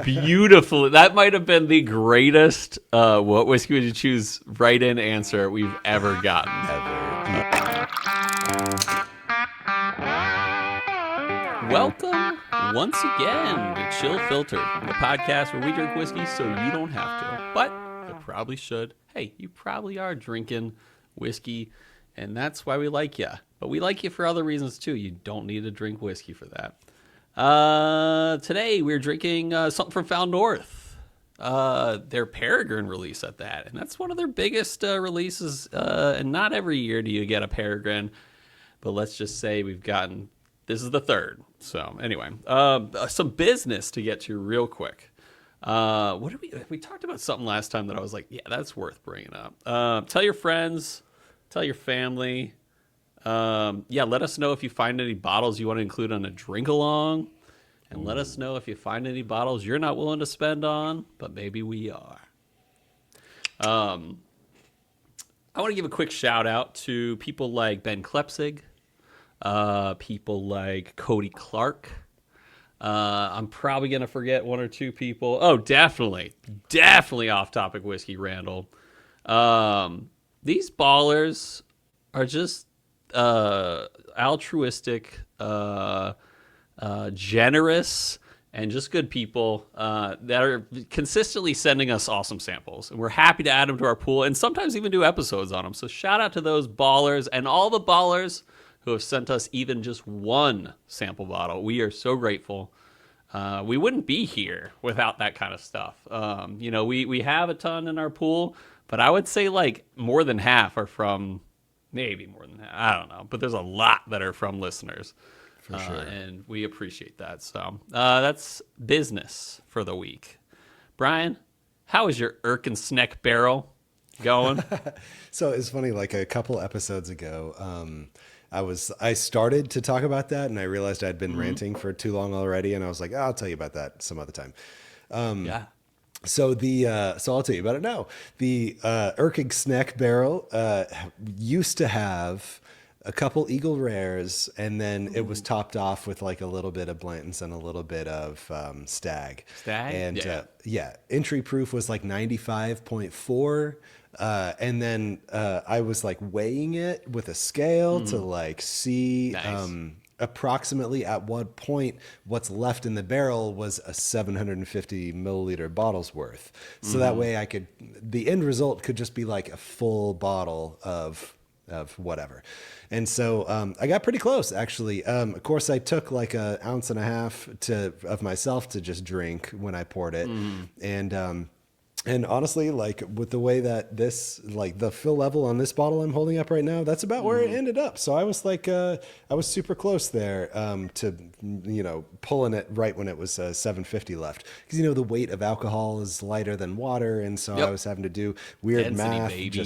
Beautiful. That might have been the greatest what whiskey would you choose right-in answer we've ever gotten. Welcome once again to Chill Filtered, the podcast where we drink whiskey so you don't have to, but you probably should. Hey, you probably are drinking whiskey, and that's why we like you. But we like you for other reasons too. You don't need to drink whiskey for that. Today we're drinking something from Found North. Their Peregrine release at that, and that's one of their biggest releases. And not every year do you get a Peregrine, but let's just say this is the third. So anyway, some business to get to real quick. What did we talked about something last time that I was like, yeah, that's worth bringing up. Tell your friends, tell your family. Let us know if you find any bottles you want to include on a drink along, and let us know if you find any bottles you're not willing to spend on, but maybe we are. I want to give a quick shout out to people like Ben Klepsig, people like Cody Clark. I'm probably going to forget one or two people. Oh, definitely Off Topic Whiskey Randall. These ballers are just altruistic, generous, and just good people that are consistently sending us awesome samples. And we're happy to add them to our pool and sometimes even do episodes on them. So shout out to those ballers and all the ballers who have sent us even just one sample bottle. We are so grateful. We wouldn't be here without that kind of stuff. We have a ton in our pool, but I would say like more than half are from... Maybe more than that. I don't know. But there's a lot that are from listeners. For sure. And we appreciate that. So that's business for the week. Brian, how is your Erkensneck barrel going? So it's funny, like a couple episodes ago, I started to talk about that and I realized I'd been ranting for too long already. And I was like, I'll tell you about that some other time. Yeah. So I'll tell you about it now. The Erkensneck barrel used to have a couple Eagle Rares, and then it was topped off with like a little bit of Blanton's and a little bit of Stag. Stag? And entry proof was like 95.4. And then I was like weighing it with a scale to like see Nice. approximately at what point what's left in the barrel was a 750 milliliter bottle's worth. So that way the end result could just be like a full bottle of whatever. And so I got pretty close actually. Of course I took like an ounce and a half of myself to just drink when I poured it. And honestly, like with the way that like the fill level on this bottle I'm holding up right now, that's about where it ended up. So I was like, I was super close there to, pulling it right when it was 750 left. Because, the weight of alcohol is lighter than water. And so I was having to do weird Density, math. baby.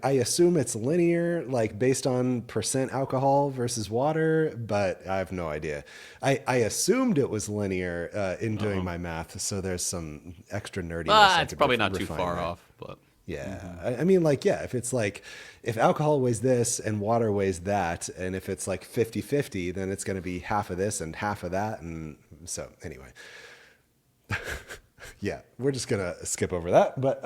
I assume it's linear, like based on percent alcohol versus water, but I have no idea. I assumed it was linear in doing my math, so there's some extra nerdiness. It's probably not too far off, but yeah. I mean, like, yeah, if it's like, if alcohol weighs this and water weighs that, and if it's like 50-50, then it's going to be half of this and half of that. And so anyway. Yeah, we're just gonna skip over that. But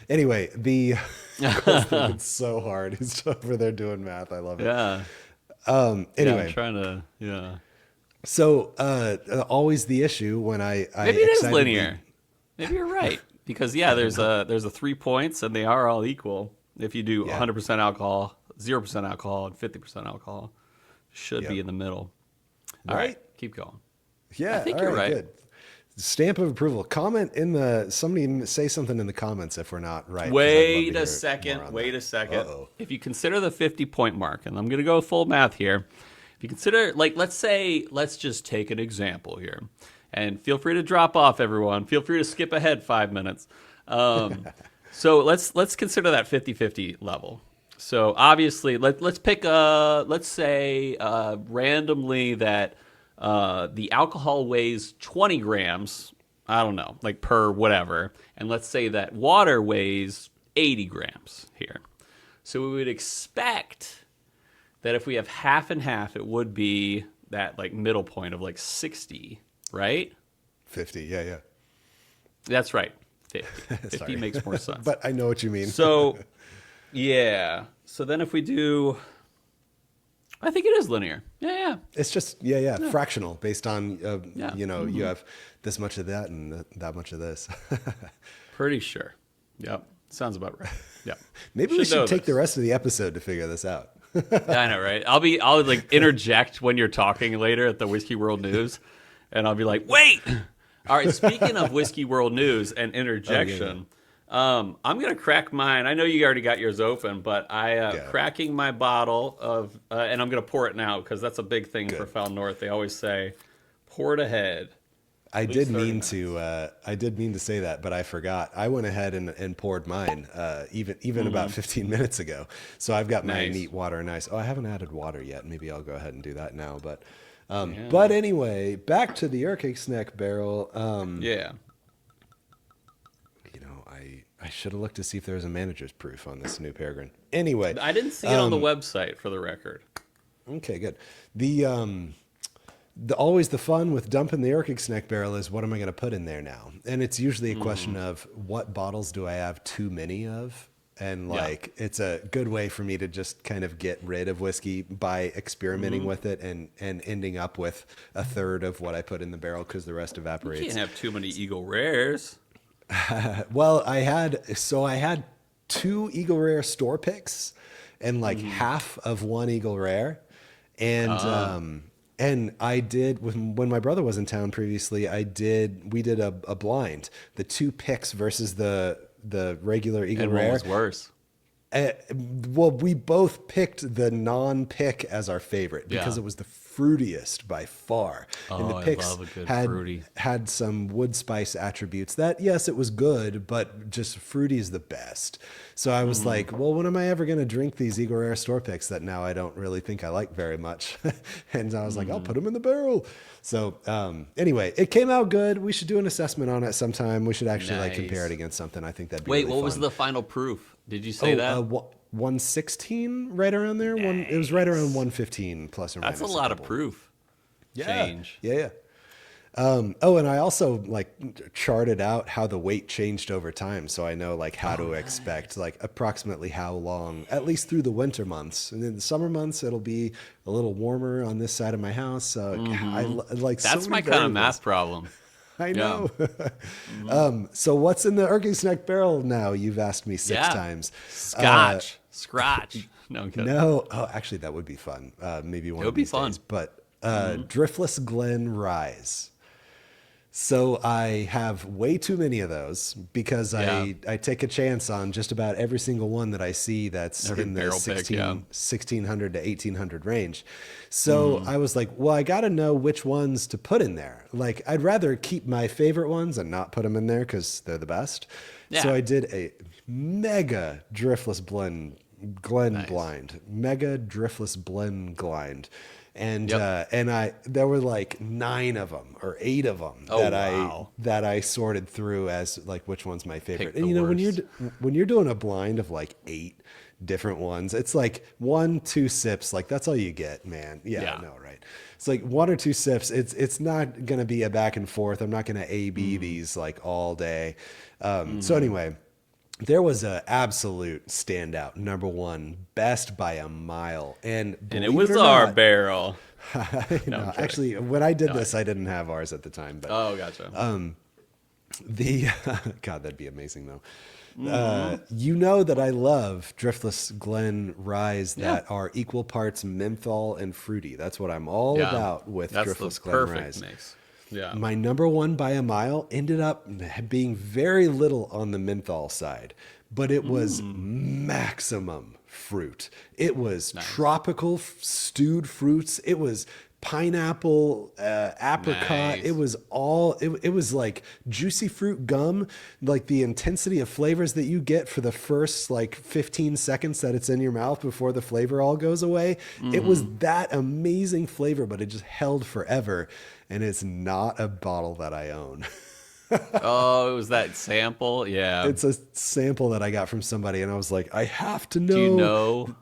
anyway, it's so hard. He's over there doing math. I love it. yeah. Anyway, I'm trying to, so always the issue when I maybe it is linear. Maybe you're right because there's a 3 points and they are all equal. If you do 100% alcohol, 0% alcohol, and 50% alcohol, should be in the middle. All right, keep going. Yeah, I think you're right. Good. Stamp of approval. Comment somebody say something in the comments if we're not right. Wait a second. Uh-oh. If you consider the 50-point mark, and I'm going to go full math here. If you consider, like, let's just take an example here. And feel free to drop off, everyone. Feel free to skip ahead 5 minutes. So let's consider that 50-50 level. So obviously, let's pick, let's say randomly that the alcohol weighs 20 grams, I don't know, like per whatever. And let's say that water weighs 80 grams here. So we would expect that if we have half and half, it would be that like middle point of like 60, right? 50. Yeah. That's right. 50. 50 Sorry. makes more sense. But I know what you mean. So, yeah. So then if we do, I think it is linear. Yeah. It's just, fractional based on, Yeah. you have this much of that and that much of this. Pretty sure. Yep. Sounds about right. Yep. Maybe we know should take this. the rest of the episode to figure this out. I know, right? I'll like interject when you're talking later at the Whiskey World News, and I'll be like, wait! All right, speaking of Whiskey World News and interjection, I'm going to crack mine. I know you already got yours open, but cracking my bottle of, and I'm going to pour it now because that's a big thing for Foul North. They always say, pour it ahead. I did mean to say that, but I forgot. I went ahead and poured mine even about 15 minutes ago. So I've got my neat water and ice. Oh, I haven't added water yet. Maybe I'll go ahead and do that now. But anyway, back to the Armagnac barrel. I should have looked to see if there was a manager's proof on this new Peregrine. Anyway, I didn't see it on the website, for the record. Okay, good. Always the fun with dumping the Armagnac barrel is, what am I going to put in there now? And it's usually a question of, what bottles do I have too many of? And it's a good way for me to just kind of get rid of whiskey by experimenting with it and ending up with a third of what I put in the barrel because the rest evaporates. You can't have too many Eagle Rares. Well, I had 2 Eagle Rare store picks and half of 1 Eagle Rare. And I did, when my brother was in town previously, we did a blind, the 2 picks versus the regular Eagle Rare. And what was worse? Well, we both picked the non-pick as our favorite because it was the fruitiest by far. And the picks I love a good fruity. had some wood spice attributes that, yes, it was good, but just fruity is the best. So I was like, well, when am I ever going to drink these Eagle Rare store picks that now I don't really think I like very much? And I was like, I'll put them in the barrel. So anyway, it came out good. We should do an assessment on it sometime. We should actually compare it against something. I think that'd be really what was fun. the final proof? Did you say that? 116, right around there. It was right around 115 plus or minus. That's a lot of proof. Change. Yeah. And I also charted out how the weight changed over time, so I know how to expect approximately how long, at least through the winter months. And in the summer months, it'll be a little warmer on this side of my house. So that's so my kind of math problem. I know. So what's in the Armagnac barrel now? You've asked me 6 times. Scotch. No, I'm kidding. No. Oh, actually, that would be fun. Maybe one of these days. But Driftless Glen Rise. So I have way too many of those because I take a chance on just about every single one that I see that's in the 1600 to 1800 range. So I was like, well, I got to know which ones to put in there. I'd rather keep my favorite ones and not put them in there because they're the best. Yeah. So I did a mega Driftless Glen blind. Mega Driftless Blend blind. And there were 9 of them or 8 of them that I sorted through as which one's my favorite. And when you're doing a blind of 8 different ones, it's 1-2 sips, that's all you get, man. Yeah. No, right. It's 1 or 2 sips. It's not gonna be a back and forth. I'm not gonna A/B these all day. So anyway. There was an absolute standout, number 1, best by a mile. And it was our barrel. No, actually, when I did this, I didn't have ours at the time. But, gotcha. God, that'd be amazing, though. You know that I love Driftless Glen Rise that are equal parts menthol and fruity. That's what I'm all about with Driftless Glen Rise. Mix. Yeah. My number 1 by a mile ended up being very little on the menthol side, but it was maximum fruit. It was tropical stewed fruits. It was pineapple, apricot. It was it was juicy fruit gum, the intensity of flavors that you get for the first 15 seconds that it's in your mouth before the flavor all goes away. It was that amazing flavor, but it just held forever. And it's not a bottle that I own. It was that sample? Yeah. It's a sample that I got from somebody, and I was like, I have to know. Do you know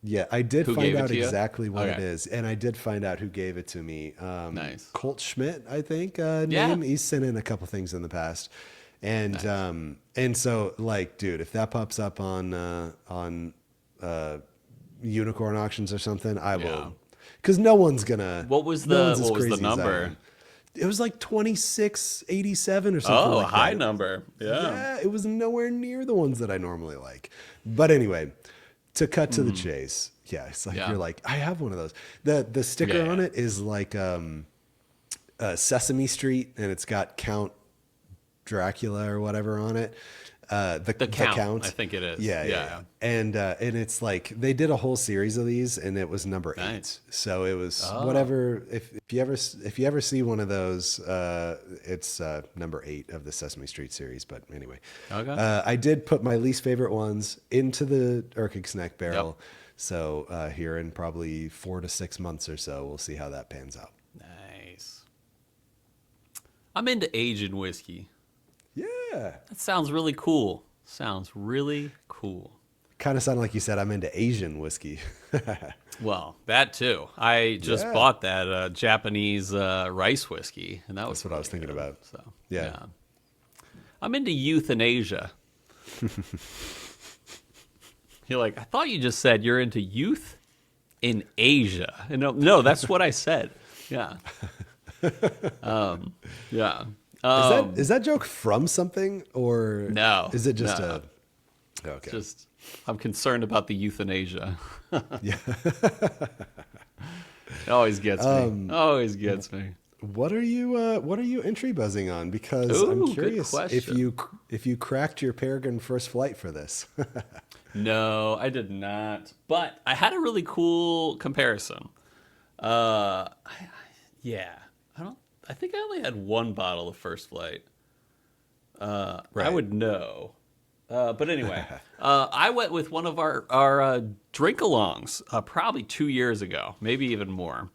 Yeah, I did Who find gave it out to you? exactly what it Okay. is, and I did find out who gave it to me. Nice. Colt Schmidt, I think, Yeah. name. He's sent in a couple things in the past, and so like, dude, if that pops up on unicorn auctions or something, I Yeah. will, because no one's What was no the one's as what was the crazy as I number? am. It was like 2687 or something Oh, a like high that. number. Yeah. Yeah, it was nowhere near the ones that I normally like. But anyway, to cut to the chase, yeah, it's like Yeah. you're like, I have one of those. The sticker Yeah. on it is like Sesame Street, and it's got Count Dracula or whatever on it. The Count, I think it is. Yeah. And it's like they did a whole series of these, and it was number 8. Nice. So it was whatever. If you ever see one of those, it's number 8 of the Sesame Street series. But anyway, Okay. I did put my least favorite ones into the Erkigsnack barrel. Yep. So here in probably 4 to 6 months or so, we'll see how that pans out. Nice. I'm into Asian whiskey. Yeah. That sounds really cool. Sounds really cool. Kind of sounded like you said I'm into Asian whiskey. Well, that too. I just bought that Japanese rice whiskey, and that was That's what I was thinking about. So Yeah. I'm into euthanasia. You're like, I thought you just said you're into youth in Asia. And no, that's what I said. Yeah. Yeah. Is that joke from something, or No, Is it just no. Okay. Just, I'm concerned about the euthanasia. Yeah. It always gets me. Always gets me. What are you entry buzzing on? Because Ooh, I'm good curious question. if you cracked your Peregrine first flight for this. No, I did not. But I had a really cool comparison. Yeah, I think I only had one bottle of First Flight. I Right. would know. But anyway, I went with one of our drink-alongs probably 2 years ago, maybe even more.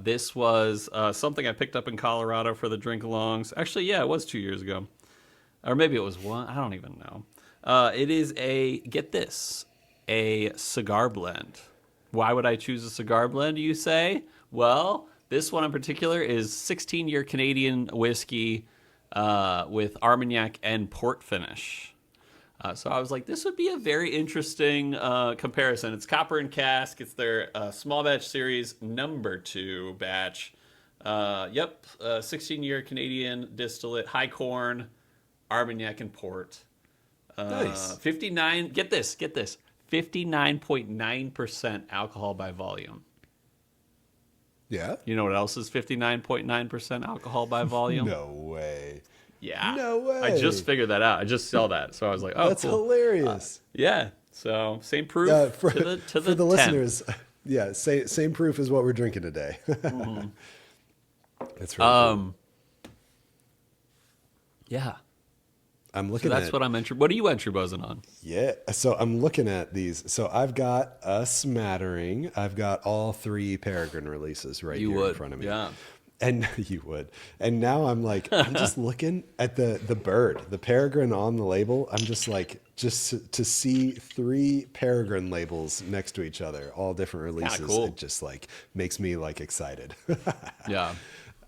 This was something I picked up in Colorado for the drink-alongs. Actually, yeah, it was 2 years ago. Or maybe it was one. I don't even know. It is get this, a cigar blend. Why would I choose a cigar blend, you say? Well, this one in particular is 16-year Canadian whiskey with Armagnac and port finish. So I was like, this would be a very interesting comparison. It's Copper and Cask. It's their small batch series number 2 batch. 16-year Canadian distillate, high corn, Armagnac and port. Nice. 59, get this, 59.9% alcohol by volume. Yeah. You know what else is 59.9% alcohol by volume? No way. Yeah. No way. I just figured that out. I just saw that. So I was like, oh, That's cool. hilarious. Yeah. So same proof For to the for the 10. listeners, yeah, same proof as what we're drinking today. Mm-hmm. That's really cool. Yeah. I'm So looking that's at what I'm What are you entry buzzing on? Yeah, so I'm looking at these. So I've got a smattering. I've got all 3 Peregrine releases right You here would. in front of me. Yeah. And you would. And now I'm like, I'm just looking at the bird, the Peregrine on the label. I'm just like, just to see 3 Peregrine labels next to each other, all different releases. cool. It just like makes me like excited. Yeah.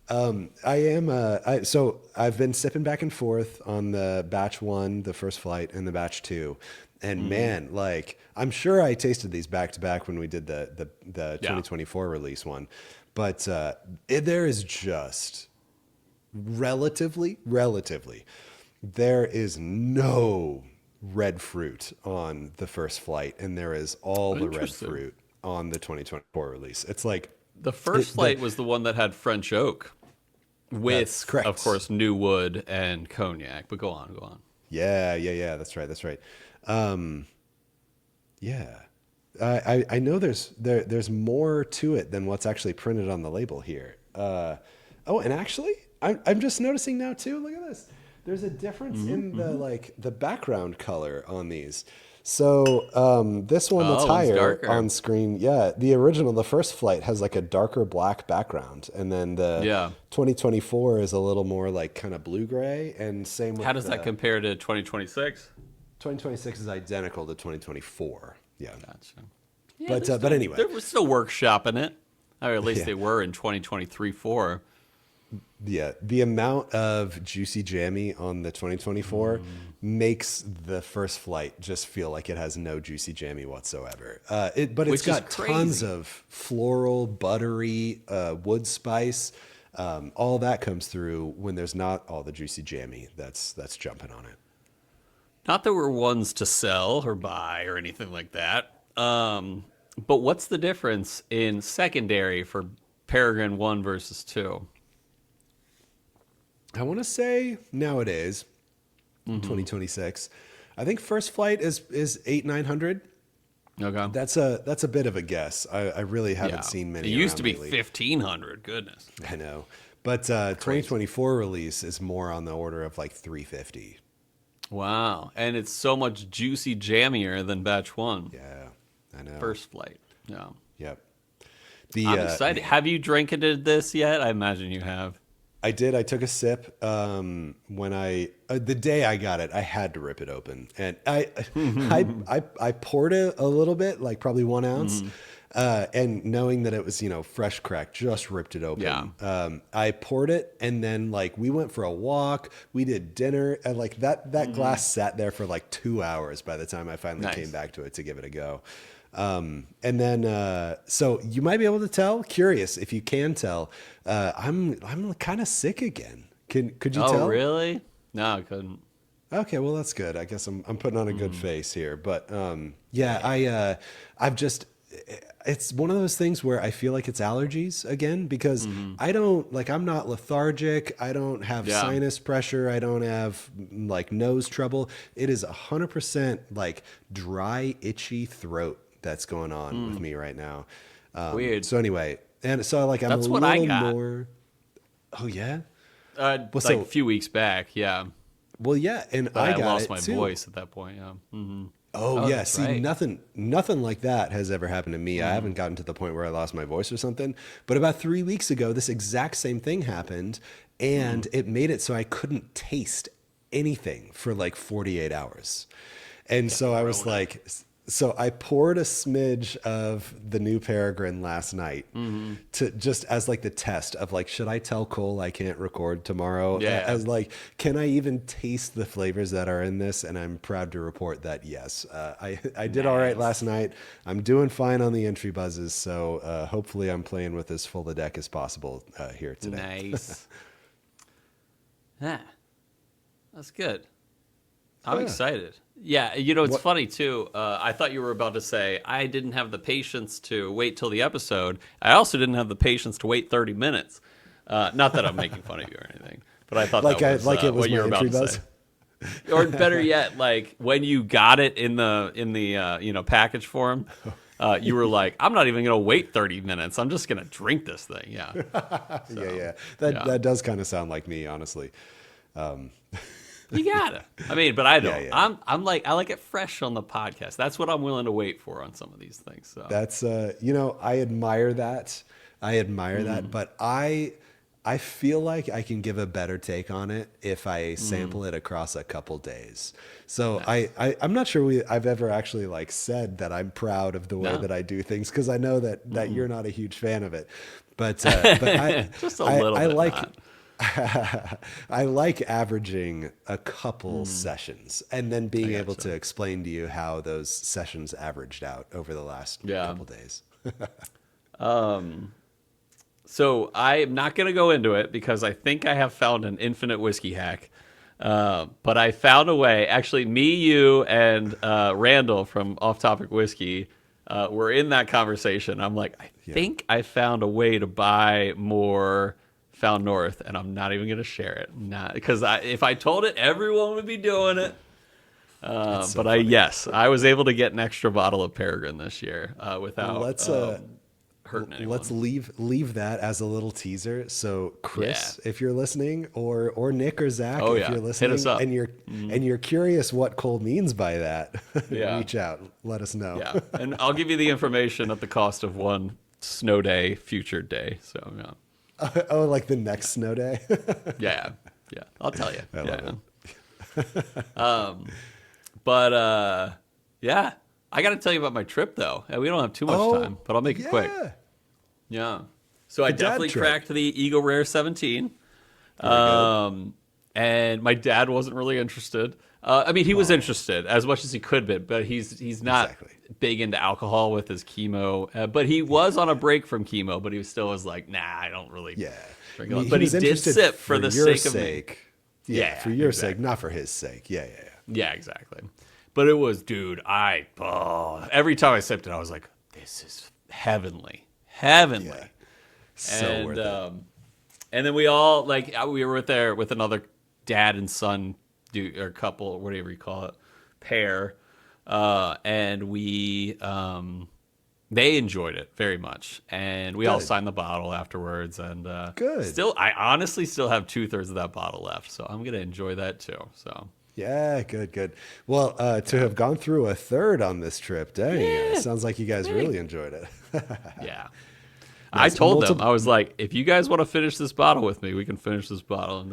So I've been sipping back and forth on the batch 1, the First Flight, and the batch 2. And man, like, I'm sure I tasted these back to back when we did the 2024 release one. But there is just relatively, there is no red fruit on the First Flight, and there is all the red Interesting. fruit on the 2024 release. It's like The first flight was the one that had French oak That's with, correct. of course, new wood and cognac. But go on. Yeah. That's right. Yeah. I know there's more to it than what's actually printed on the label here. And actually, I'm just noticing now too. Look at this. There's a difference in the background color on these. So this one that's one's higher darker. on screen, the original, the First Flight has like a darker black background, and then the 2024 is a little more like kind of blue gray. And same with How does that compare to 2026? 2026 is identical to 2024. Yeah. Gotcha. Yeah, but anyway, they're still workshopping it. Or at least they were in 2023-4. Yeah, the amount of juicy jammy on the 2024 makes the first flight just feel like it has no juicy jammy whatsoever. But it's got tons of floral, buttery, wood spice. All that comes through when there's not all the juicy jammy that's jumping on it. Not that we're ones to sell or buy or anything like that. But what's the difference in secondary for Peregrine 1 versus 2? I want to say nowadays, 2026, I think first flight is 800-900. Okay, that's a bit of a guess. I really haven't seen many. It used to be lately. 1,500. Goodness, I know, but 2024 release is more on the order of like 350. wow! And it's so much juicy jammier than batch 1. Yeah, I know. First flight. Yeah. Yep. I'm excited. Have you drank this yet? I imagine you have. I did. I took a sip when the day I got it. I had to rip it open, and I poured it a little bit, like probably 1 ounce, and knowing that it was fresh cracked, just ripped it open. Yeah. I poured it, and then we went for a walk. We did dinner, and that glass sat there for 2 hours by the time I finally came back to it to give it a go. And then, so you might be able to tell. Curious if you can tell. I'm kind of sick again. Could you tell? Oh, really? No, I couldn't. Okay, well that's good. I guess I'm putting on a good face here. But yeah, I've just. It's one of those things where I feel like it's allergies again because I'm not lethargic. I don't have sinus pressure. I don't have nose trouble. It is 100% dry, itchy throat that's going on with me right now. Weird. So anyway, and so I'm that's a what little I got. more. Oh yeah. A few weeks back. Yeah. Well, yeah, and But I got lost it my too. voice at that point. Yeah. Mm-hmm. Oh yeah, see, right. nothing like that has ever happened to me. I haven't gotten to the point where I lost my voice or something. But about 3 weeks ago, this exact same thing happened, and it made it so I couldn't taste anything for 48 hours. And so I was so I poured a smidge of the new Peregrine last night to just as the test of should I tell Cole I can't record tomorrow? Yeah. As can I even taste the flavors that are in this? And I'm proud to report that yes, I did all right last night. I'm doing fine on the entry buzzes, so hopefully I'm playing with as full a deck as possible here today. Nice. Yeah, that's good. I'm excited. Yeah, it's funny too. I thought you were about to say I didn't have the patience to wait till the episode. I also didn't have the patience to wait 30 minutes. Not that I'm making fun of you or anything, but I thought that was, it was what you were about to say. Or better yet, when you got it in the package form, you were like, I'm not even going to wait 30 minutes. I'm just going to drink this thing. Yeah. So, yeah. That does kind of sound like me, honestly. You gotta. I mean, but I don't. Yeah. I like it fresh on the podcast. That's what I'm willing to wait for on some of these things. So that's I admire that. That, but I feel like I can give a better take on it if I sample it across a couple days. So nice. I'm not sure I've ever actually said that I'm proud of the way that I do things because I know that you're not a huge fan of it. But I just a little bit. Not. I like averaging a couple sessions and then being able to explain to you how those sessions averaged out over the last couple days. So I'm not going to go into it because I think I have found an infinite whiskey hack. But I found a way. Actually, me, you, and Randall from Off Topic Whiskey were in that conversation. I'm like, I think I found a way to buy more Found North, and I'm not even going to share it. Not because if I told it, everyone would be doing it. But I was able to get an extra bottle of Peregrine this year without hurting anyone. Let's leave that as a little teaser. So Chris, if you're listening, or Nick or Zach, if you're listening, hit us up. and you're curious what Cole means by that, reach out, let us know. Yeah, and I'll give you the information at the cost of one snow day, future day. So yeah. Oh, like the next snow day? yeah. I'll tell you. I love it. I got to tell you about my trip, though. We don't have too much time, but I'll make it quick. Yeah. So I definitely cracked the Eagle Rare 17. And my dad wasn't really interested. I mean, he was interested as much as he could be, but he's not big into alcohol with his chemo. But he was on a break from chemo, but he still was like, nah, I don't really drink a lot. But he did sip for the sake of me. Yeah, for your sake, not for his sake. Yeah. Yeah, exactly. But it was, dude, every time I sipped it, I was like, this is heavenly. Heavenly. Yeah. So worth it. And then we all, like, we were there with another dad and son or couple, whatever you call it, pair. And they enjoyed it very much. And we all signed the bottle afterwards. And good. I honestly still have 2/3 of that bottle left. So I'm going to enjoy that too. So. Yeah, good. Well, to have gone through a third on this trip, dang, sounds like you guys really enjoyed it. Yeah. I told them, I was like, if you guys want to finish this bottle with me, we can finish this bottle. And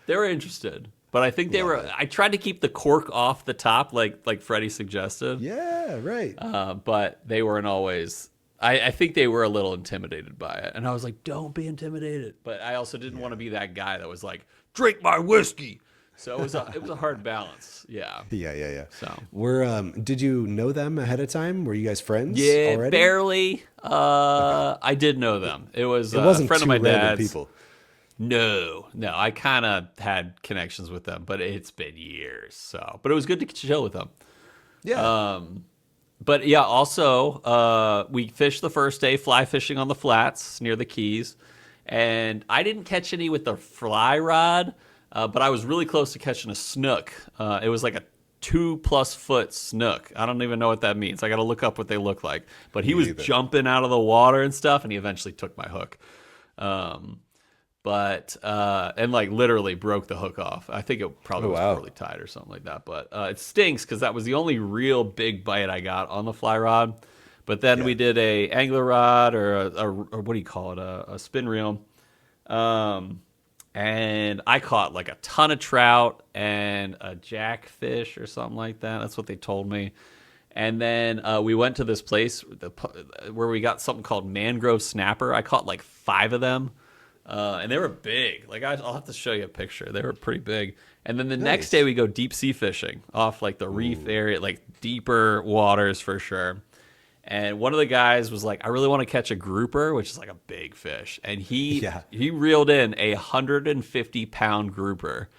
they were interested. But I think I tried to keep the cork off the top, like Freddie suggested. Yeah, right. But they weren't always, I think they were a little intimidated by it. And I was like, don't be intimidated. But I also didn't want to be that guy that was like, drink my whiskey. So it was a hard balance. Yeah. Yeah. So did you know them ahead of time? Were you guys friends? Yeah, already? Barely. I did know them. It wasn't a friend of my dad's. People. No. I kind of had connections with them, but it's been years. But it was good to chill with them. Yeah. But yeah, also we fished the first day fly fishing on the flats near the Keys, and I didn't catch any with the fly rod. But I was really close to catching a snook. It was like a 2+ foot snook. I don't even know what that means. I got to look up what they look like. But he was jumping out of the water and stuff, and he eventually took my hook. And like literally broke the hook off. I think it probably was poorly tied or something like that. But it stinks because that was the only real big bite I got on the fly rod. But then we did a angler rod or what do you call it? A spin reel. And I caught like a ton of trout and a jackfish or something like that. That's what they told me. And then we went to this place where we got something called mangrove snapper. I caught like 5 of them. And they were big. Like I'll have to show you a picture. They were pretty big. And then the next day we go deep sea fishing off like the reef area, like deeper waters for sure. And one of the guys was like, I really want to catch a grouper, which is like a big fish. And he reeled in a 150-pound grouper.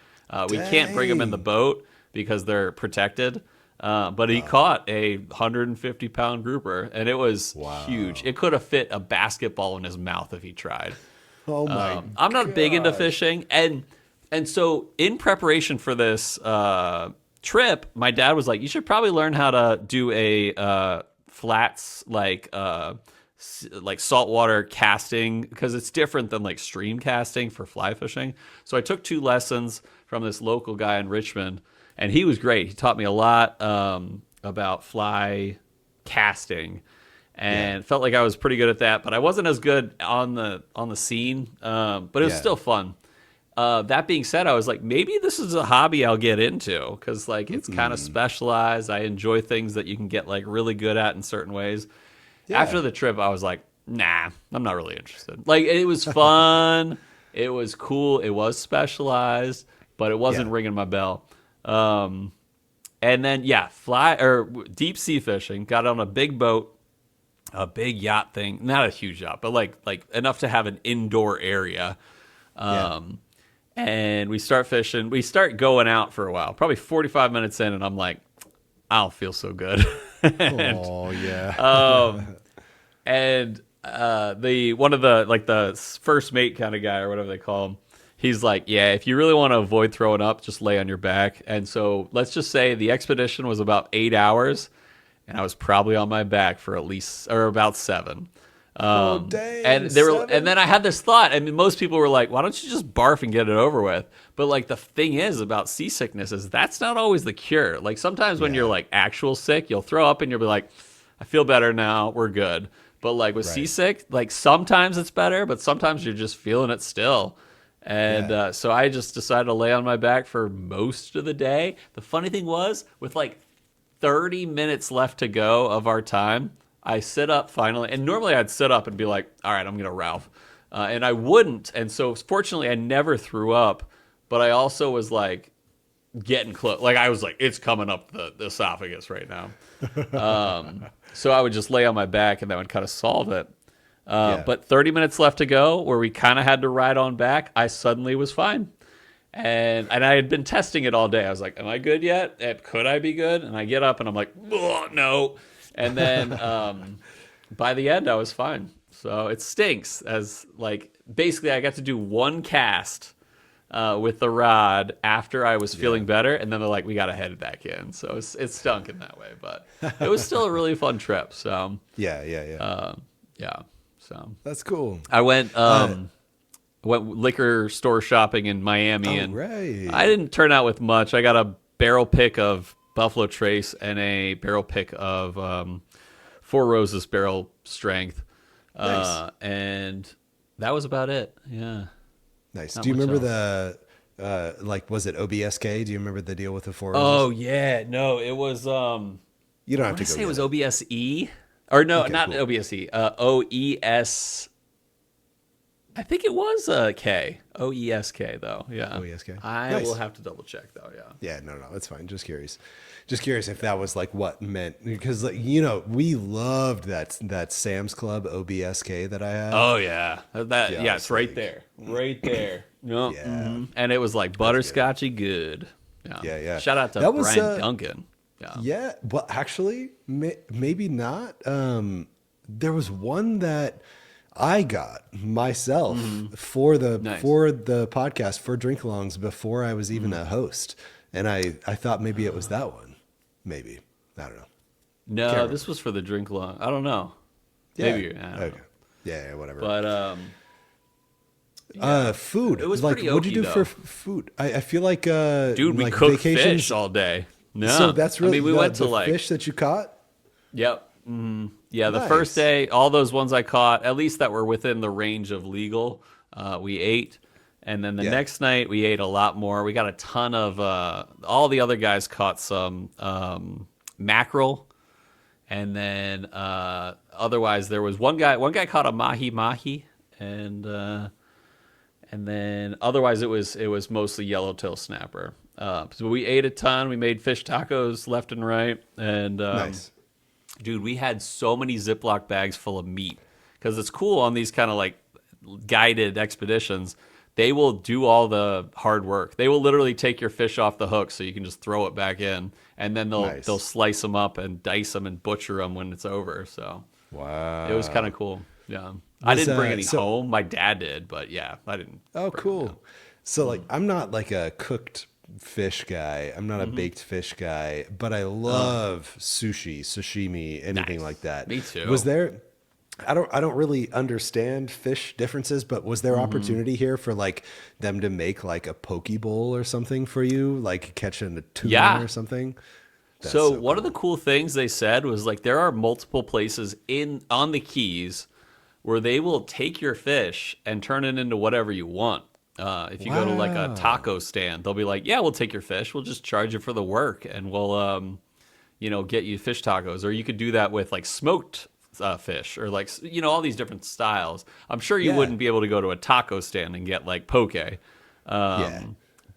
We can't bring them in the boat because they're protected. But he caught a 150-pound grouper, and it was huge. It could have fit a basketball in his mouth if he tried. Oh, my I'm not big into fishing. And so in preparation for this trip, my dad was like, you should probably learn how to do a flats like saltwater casting, because it's different than like stream casting for fly fishing. So I took 2 lessons from this local guy in Richmond, and he was great. He taught me a lot about fly casting, and felt like I was pretty good at that. But I wasn't as good on the scene. But it was still fun. That being said, I was like, maybe this is a hobby I'll get into, because like it's kind of specialized. I enjoy things that you can get like really good at in certain ways. Yeah. After the trip, I was like, nah, I'm not really interested. Like it was fun, it was cool, it was specialized, but it wasn't ringing my bell. And then fly or deep sea fishing. Got on a big boat, a big yacht thing, not a huge yacht, but like enough to have an indoor area. And we start fishing. We start going out for a while, probably 45 minutes in, and I'm like, I don't feel so good. And one of the first mate kind of guy or whatever they call him, he's like, yeah, if you really want to avoid throwing up, just lay on your back. And so let's just say the expedition was about 8 hours, and I was probably on my back for about 7. Dang, and then I had this thought. I mean, most people were like, why don't you just barf and get it over with? But like the thing is about seasickness is that's not always the cure. Like sometimes when you're like actual sick, you'll throw up and you'll be like, I feel better now, we're good. But like with seasick, like sometimes it's better, but sometimes you're just feeling it still. And so I just decided to lay on my back for most of the day. The funny thing was, with like 30 minutes left to go of our time. I sit up finally, and normally I'd sit up and be like, all right, I'm going to Ralph. And I wouldn't. And so fortunately, I never threw up, but I also was like getting close. Like I was like, it's coming up the esophagus right now. So I would just lay on my back and that would kind of solve it. But 30 minutes left to go where we kind of had to ride on back. I suddenly was fine. And I had been testing it all day. I was like, am I good yet? Could I be good? And I get up and I'm like, oh, no. And then by the end, I was fine. So it stinks as like basically I got to do one cast with the rod after I was feeling better. And then they're like, we got to head back in. So it stunk in that way. But it was still a really fun trip. So Yeah. So That's cool. I went liquor store shopping in Miami, and right. I didn't turn out with much. I got a barrel pick of Buffalo Trace and a barrel pick of Four Roses barrel strength. Nice. And that was about it. Yeah. Nice. Not Do you much remember the was it OBSK? Do you remember the deal with the Four Roses? Oh yeah, no, it was. You don't have to go. Say it was OBSE, or no, Okay, not cool. OBSE. OES. I think it was K. OESK though. Yeah. OESK. I Nice. will have to double check though. Yeah. Yeah, no, that's fine. Just curious if that was like what meant, because like, we loved that Sam's Club OBSK that I had. Oh yeah, yeah, it's right like- there, right there. Yep. Yeah. Mhm. And it was like butterscotchy good. Yeah. Shout out to That was, Brian Duncan. Yeah. Yeah, well, actually, maybe not. There was one that I got myself for the Nice. for the podcast for drink-alongs before I was even a host, and I thought maybe it was that one. Maybe, I don't know. No, remember. this was for the drink long. I don't know. Yeah. Maybe. I don't know. Okay. Yeah, whatever. But Food. It was like, pretty what'd you oaky, do though. for food? I feel like dude, we like cooked vacations. fish all day. No, So that's really I mean, we the, went to the like fish that you caught. Yep. Yeah, the Nice. first day, all those ones I caught, at least that were within the range of legal, we ate. And then the Yeah. next night, we ate a lot more. We got a ton of, all the other guys caught some mackerel. And then otherwise, there was one guy caught a mahi-mahi. And then otherwise, it was mostly yellowtail snapper. So we ate a ton. We made fish tacos left and right. And Nice. dude, we had so many Ziploc bags full of meat because it's cool on these kind of like guided expeditions. They will do all the hard work. They will literally take your fish off the hook so you can just throw it back in, and then Nice. they'll slice them up and dice them and butcher them when it's over. So Wow. it was kind of cool. Yeah, I Was, didn't bring any so- home. My dad did, but yeah, I didn't. Oh, bring cool. them. So like, I'm not like a cooked fish guy. I'm not a Mm-hmm. baked fish guy, but I love sushi, sashimi, anything Nice. like that. Me too. Was there? I don't really understand fish differences, but was Mm-hmm. there opportunity here for like them to make like a poke bowl or something for you, like catching a tuna Yeah. or something? That's So so one of cool. the cool things they said was like there are multiple places on the Keys where they will take your fish and turn it into whatever you want. If you go to like a Wow. taco stand, they'll be like, "Yeah, we'll take your fish. We'll just charge you for the work, and we'll, get you fish tacos." Or you could do that with like smoked fish, or like all these different styles. I'm sure you Yeah. wouldn't be able to go to a taco stand and get like poke. Yeah.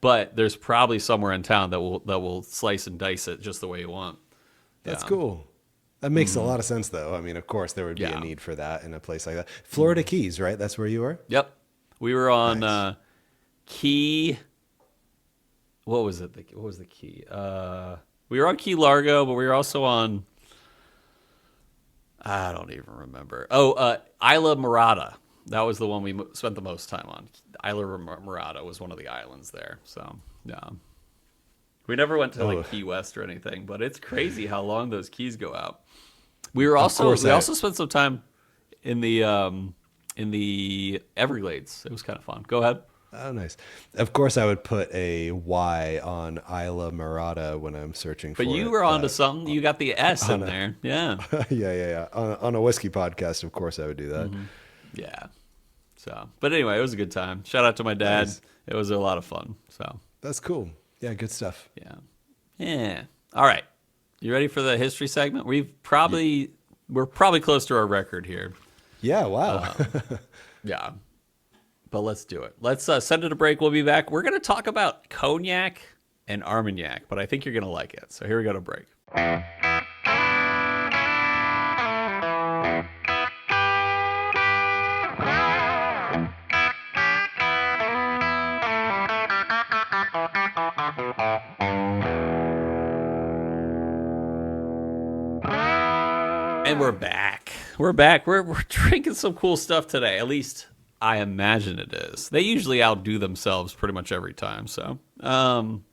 But there's probably somewhere in town that will slice and dice it just the way you want. That's Yeah. cool. That makes a lot of sense, though. I mean, of course, there would be Yeah. a need for that in a place like that. Florida Keys, right? That's where you were? Yep. We were on Nice. Key. What was it? What was the key? We were on Key Largo, but we were also on. I don't even remember. Oh, Isla Morada. That was the one we spent the most time on. Isla Morada was one of the islands there. So, yeah. We never went to Oh. like Key West or anything, but it's crazy how long those keys go out. We were course we I- also spent some time in the Everglades. It was kind of fun. Go ahead. Oh, nice. Of course, I would put a Y on Isla Morada when I'm searching for But you it, were onto something. You got the S in there. Yeah. yeah. On a whiskey podcast, of course, I would do that. Yeah. So, but anyway, it was a good time. Shout out to my dad. Nice. It was a lot of fun. So, That's cool. Yeah, good stuff. yeah. Yeah. All right. You ready for the history segment? We're probably close to our record here. Yeah, wow. Yeah. But let's do it. Let's send it a break. We'll be back. We're going to talk about Cognac and Armagnac, but I think you're going to like it. So here we go to break. And we're back. We're back. We're drinking some cool stuff today. At least I imagine it is. They usually outdo themselves pretty much every time. So I'm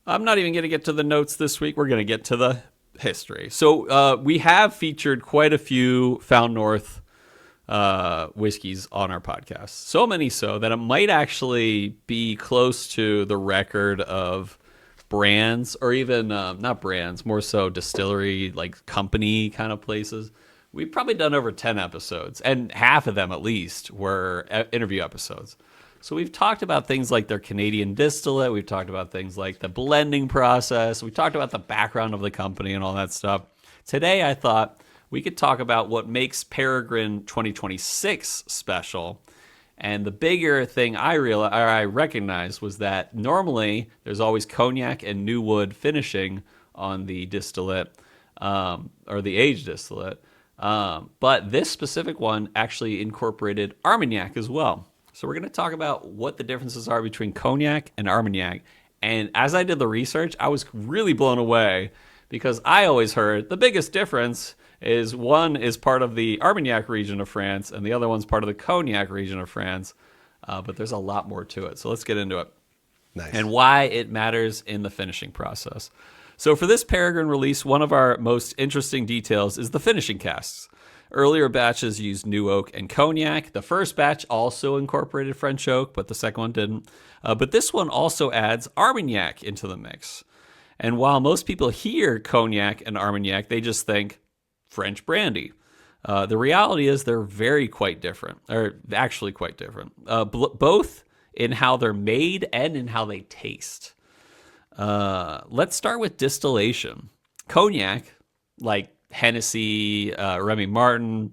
not even going to get to the notes this week. We're going to get to the history. So we have featured quite a few Found North whiskeys on our podcast. So many so that it might actually be close to the record of brands, or even not brands, more so distillery, like company kind of places. We've probably done over 10 episodes, and half of them at least were interview episodes. So we've talked about things like their Canadian distillate. We've talked about things like the blending process. We talked about the background of the company and all that stuff. Today, I thought we could talk about what makes Peregrine 2026 special. And the bigger thing I recognized was that normally there's always cognac and new wood finishing on the distillate, or the aged distillate. But this specific one actually incorporated Armagnac as well. So we're going to talk about what the differences are between Cognac and Armagnac. And as I did the research, I was really blown away, because I always heard the biggest difference is one is part of the Armagnac region of France and the other one's part of the Cognac region of France. But there's a lot more to it. So let's get into it. Nice. And why it matters in the finishing process. So for this Peregrine release, one of our most interesting details is the finishing casks. Earlier batches used new oak and cognac. The first batch also incorporated French oak, but the second one didn't. But this one also adds Armagnac into the mix. And while most people hear cognac and Armagnac, they just think French brandy. The reality is they're quite different, or actually quite different, both in how they're made and in how they taste. Let's start with distillation. Cognac, like Hennessy, Remy Martin,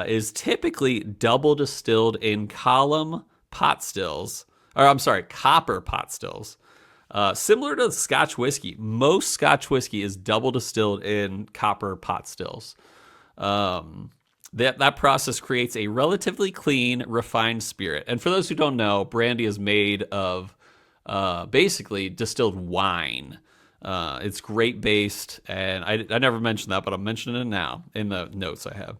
is typically double distilled in copper pot stills. Similar to Scotch whiskey, most Scotch whiskey is double distilled in copper pot stills. That process creates a relatively clean, refined spirit. And for those who don't know, brandy is made of basically distilled wine. It's grape based, and I never mentioned that, but I'm mentioning it now in the notes I have.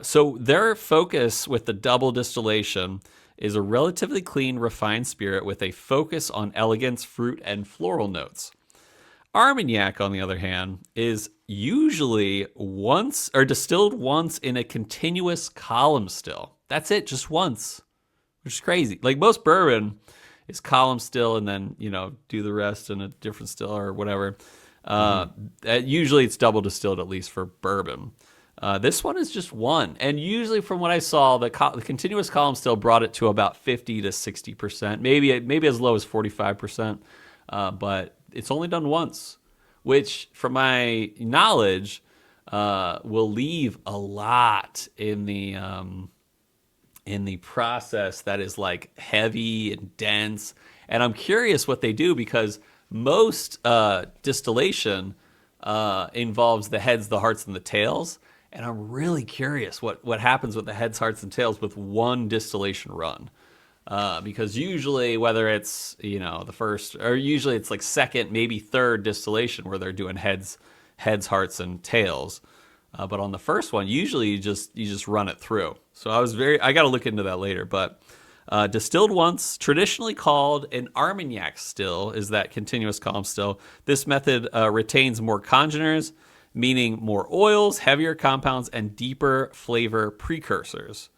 So their focus with the double distillation is a relatively clean, refined spirit with a focus on elegance, fruit, and floral notes. Armagnac, on the other hand, is usually distilled once in a continuous column still. That's it, just once, which is crazy. Like most bourbon is column still and then, do the rest in a different still or whatever. Usually it's double distilled, at least for bourbon. This one is just one. And usually from what I saw, the continuous column still brought it to about 50 to 60%, maybe as low as 45%. But it's only done once, which from my knowledge, will leave a lot in the process that is like heavy and dense. And I'm curious what they do, because most distillation involves the heads, the hearts, and the tails. And I'm really curious what happens with the heads, hearts, and tails with one distillation run. Because usually, whether it's, the first, or usually it's like second, maybe third distillation where they're doing heads, hearts, and tails. But on the first one, usually you just run it through. So I got to look into that later. But distilled once, traditionally called an Armagnac still, is that continuous column still. This method retains more congeners, meaning more oils, heavier compounds, and deeper flavor precursors.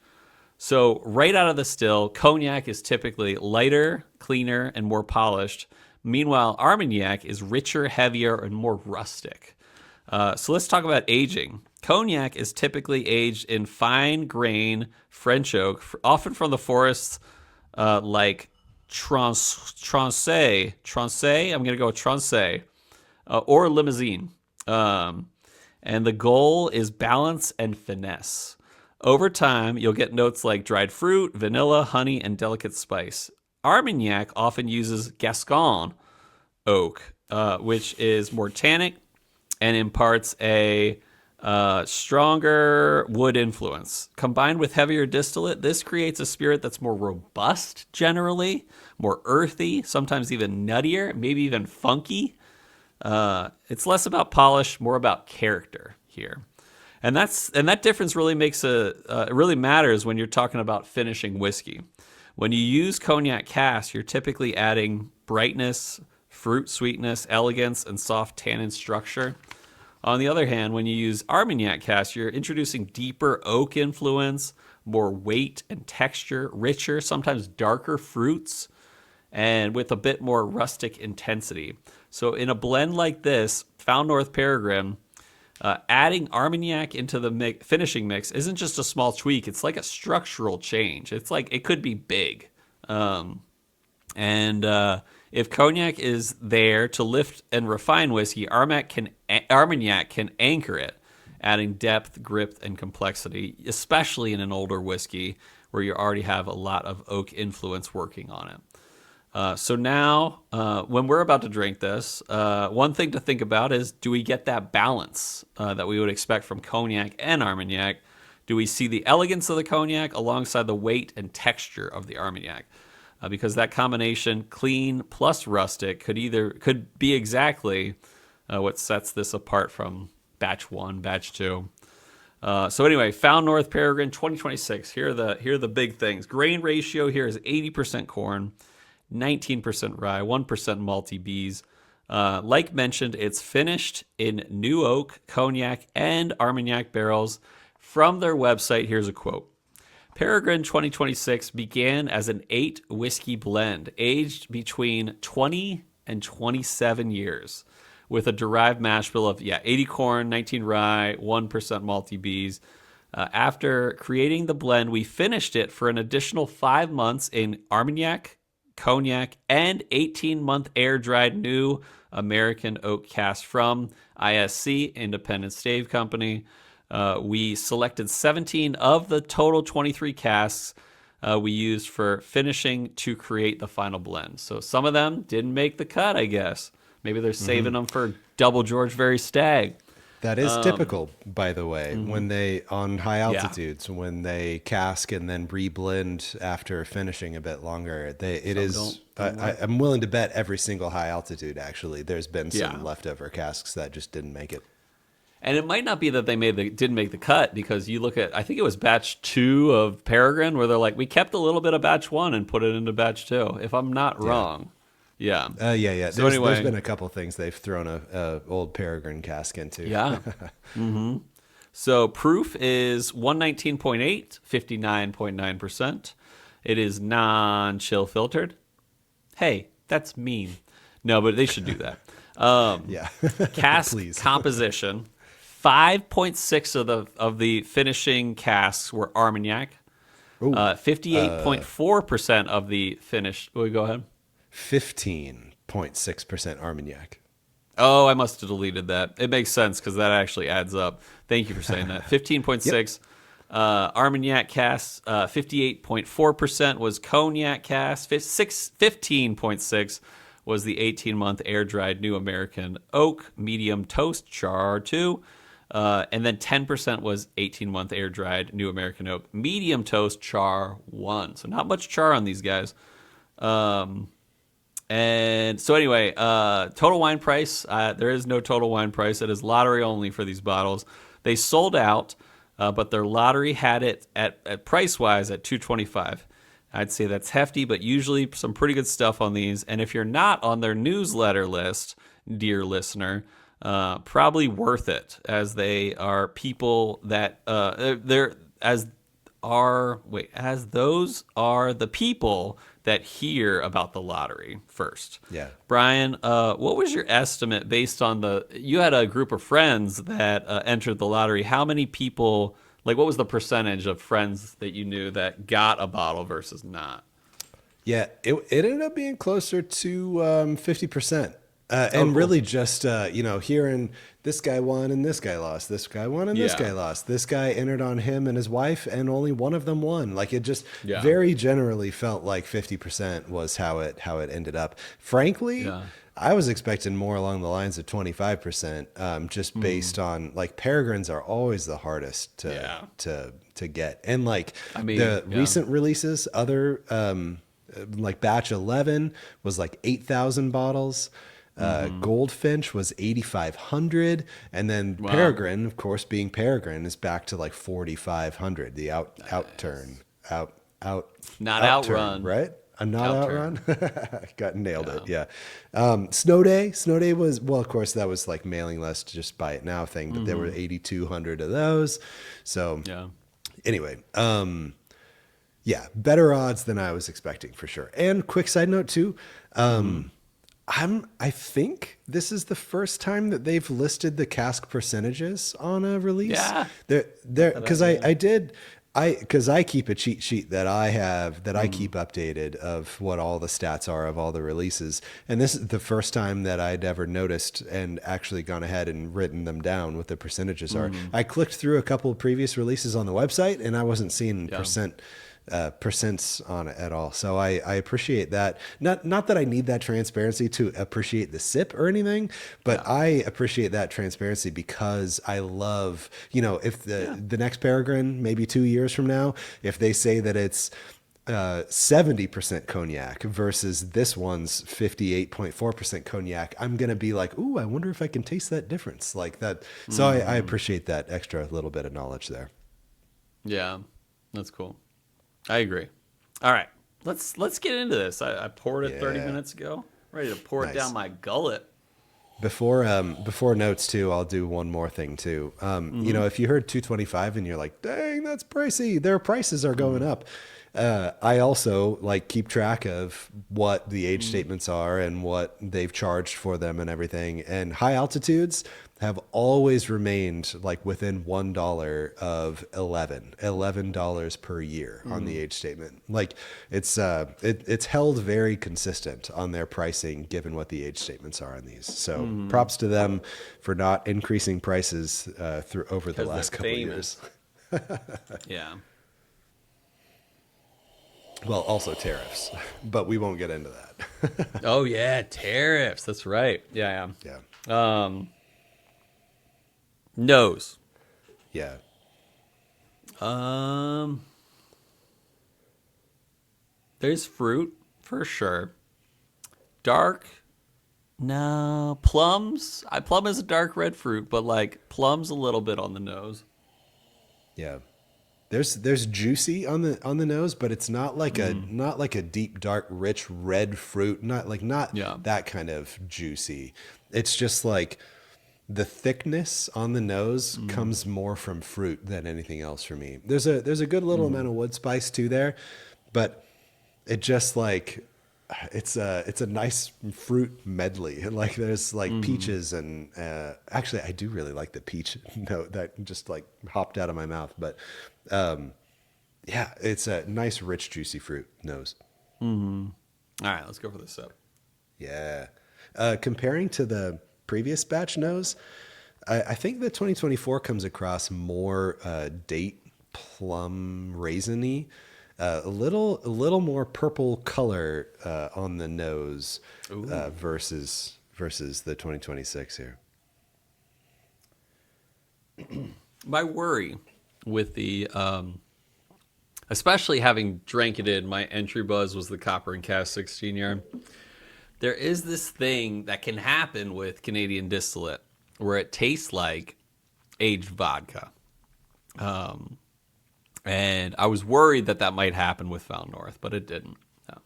So right out of the still, cognac is typically lighter, cleaner, and more polished. Meanwhile, Armagnac is richer, heavier, and more rustic. So let's talk about aging. Cognac is typically aged in fine grain French oak, often from the forests like Trancé. I'm going to go with Trancé. or limousine. And the goal is balance and finesse. Over time, you'll get notes like dried fruit, vanilla, honey, and delicate spice. Armagnac often uses Gascon oak, which is more tannic and imparts a stronger wood influence. Combined with heavier distillate, this creates a spirit that's more robust generally, more earthy, sometimes even nuttier, maybe even funky. It's less about polish, more about character here. And that difference really it really matters when you're talking about finishing whiskey. When you use cognac cask, you're typically adding brightness, fruit sweetness, elegance, and soft tannin structure. On the other hand, when you use Armagnac cask, you're introducing deeper oak influence, more weight and texture, richer, sometimes darker fruits, and with a bit more rustic intensity. So in a blend like this, Found North Peregrine, adding Armagnac into the finishing mix isn't just a small tweak. It's like a structural change. It's like it could be big. If cognac is there to lift and refine whiskey, Armagnac can anchor it, adding depth, grip, and complexity, especially in an older whiskey where you already have a lot of oak influence working on it. So now, when we're about to drink this, one thing to think about is, do we get that balance that we would expect from cognac and Armagnac? Do we see the elegance of the cognac alongside the weight and texture of the Armagnac? Because that combination, clean plus rustic, could be exactly what sets this apart from batch 1, batch 2. So anyway, Found North Peregrine 2026. Here are the big things. Grain ratio here is 80% corn, 19% rye, 1% malty bees. Like mentioned, it's finished in new oak, cognac, and Armagnac barrels. From their website, here's a quote. Peregrine 2026 began as an 8 whiskey blend, aged between 20 and 27 years, with a derived mash bill of 80 corn, 19 rye, 1% malty bees. After creating the blend, we finished it for an additional 5 months in Armagnac, cognac, and 18-month air-dried new American oak cask from ISC, Independent Stave Company. We selected 17 of the total 23 casks we used for finishing to create the final blend. So some of them didn't make the cut, I guess. Maybe they're saving them for Double George Very Stag. That is typical, by the way, when they, on high altitudes, when they cask and then reblend after finishing a bit longer, I'm willing to bet every single high altitude, actually, there's been some leftover casks that just didn't make it. And it might not be that they didn't make the cut, because you look at, I think it was batch 2 of Peregrine, where they're like, we kept a little bit of batch 1 and put it into batch 2, if I'm not wrong. Yeah. So there's been a couple things they've thrown a old Peregrine cask into. Yeah. So proof is 119.8, 59.9%. It is non-chill filtered. Hey, that's mean. No, but they should do that. Cask Please. Composition. 5.6 of the finishing casks were Armagnac. 58.4% of the finished. Go ahead. 15.6% Armagnac. Oh, I must have deleted that. It makes sense because that actually adds up. Thank you for saying that. 15.6 Armagnac cask. 58.4% was cognac cask. 15.6 was the 18-month air-dried New American Oak medium toast char 2. And then 10% was 18-month air-dried New American Oak medium toast char 1. So not much char on these guys. And so anyway, total wine price, there is no total wine price. It is lottery only for these bottles. They sold out, but their lottery had it at price-wise at $225. I'd say that's hefty, but usually some pretty good stuff on these. And if you're not on their newsletter list, dear listener, probably worth it, as they are people that as those are the people that hear about the lottery first. Yeah. Bryan, what was your estimate based on you had a group of friends that entered the lottery. How many people, what was the percentage of friends that you knew that got a bottle versus not? Yeah, it ended up being closer to 50%. And cool. really just, hearing this guy won and this guy lost, this guy won and this guy lost, this guy entered on him and his wife and only one of them won. Like it just very generally felt like 50% was how it ended up. Frankly, I was expecting more along the lines of 25%, just based on like Peregrines are always the hardest to get. And like the recent releases, other, like batch 11 was like 8,000 bottles. Goldfinch was 8,500, and then Peregrine, of course, being Peregrine, is back to like 4,500. The outrun, right? A not outrun. Got nailed it. Yeah. Snow Day was, well, of course, that was like mailing list, just buy it now thing, but there were 8,200 of those. So anyway, better odds than I was expecting for sure. And quick side note too. I think this is the first time that they've listed the cask percentages on a release. Yeah. Because I keep a cheat sheet that I have that I keep updated of what all the stats are of all the releases. And this is the first time that I'd ever noticed and actually gone ahead and written them down what the percentages are. I clicked through a couple of previous releases on the website and I wasn't seeing percents on it at all. So I appreciate that. Not that I need that transparency to appreciate the sip or anything, but I appreciate that transparency because I love, if the next Peregrine, maybe 2 years from now, if they say that it's 70% cognac versus this one's 58.4% cognac, I'm going to be like, ooh, I wonder if I can taste that difference like that. So I appreciate that extra little bit of knowledge there. Yeah, that's cool. I agree. All right, let's get into this. I poured it 30 minutes ago. Ready to pour it down my gullet. Before notes too, I'll do one more thing too. If you heard 225 and you're like, dang, that's pricey. Their prices are going up. I also keep track of what the age statements are and what they've charged for them and everything. And high altitudes have always remained within $1 of $11 per year on the age statement. It's held very consistent on their pricing given what the age statements are on these. So props to them for not increasing prices over the last couple of years. Yeah. Well, also tariffs, but we won't get into that. Oh yeah, tariffs. That's right. Yeah. Nose. Yeah. There's fruit for sure. Dark. No, plums. Plum is a dark red fruit, but plum's a little bit on the nose. Yeah. There's juicy on the nose, but it's not like a deep, dark, rich red fruit. Not that kind of juicy. It's just the thickness on the nose comes more from fruit than anything else for me. There's a good little amount of wood spice too there, but it just it's a nice fruit medley. There's peaches and actually I do really like the peach note that just hopped out of my mouth, but it's a nice rich juicy fruit nose. All right, let's go for this sip. Yeah. Comparing to the previous batch nose, I think the 2024 comes across more date plum raisiny, a little more purple color on the nose versus the 2026 here. My worry with the especially having drank it in, my entry buzz was the Copper and Cask 16 year. There is this thing that can happen with Canadian distillate where it tastes like aged vodka. And I was worried that might happen with Found North, but it didn't. No.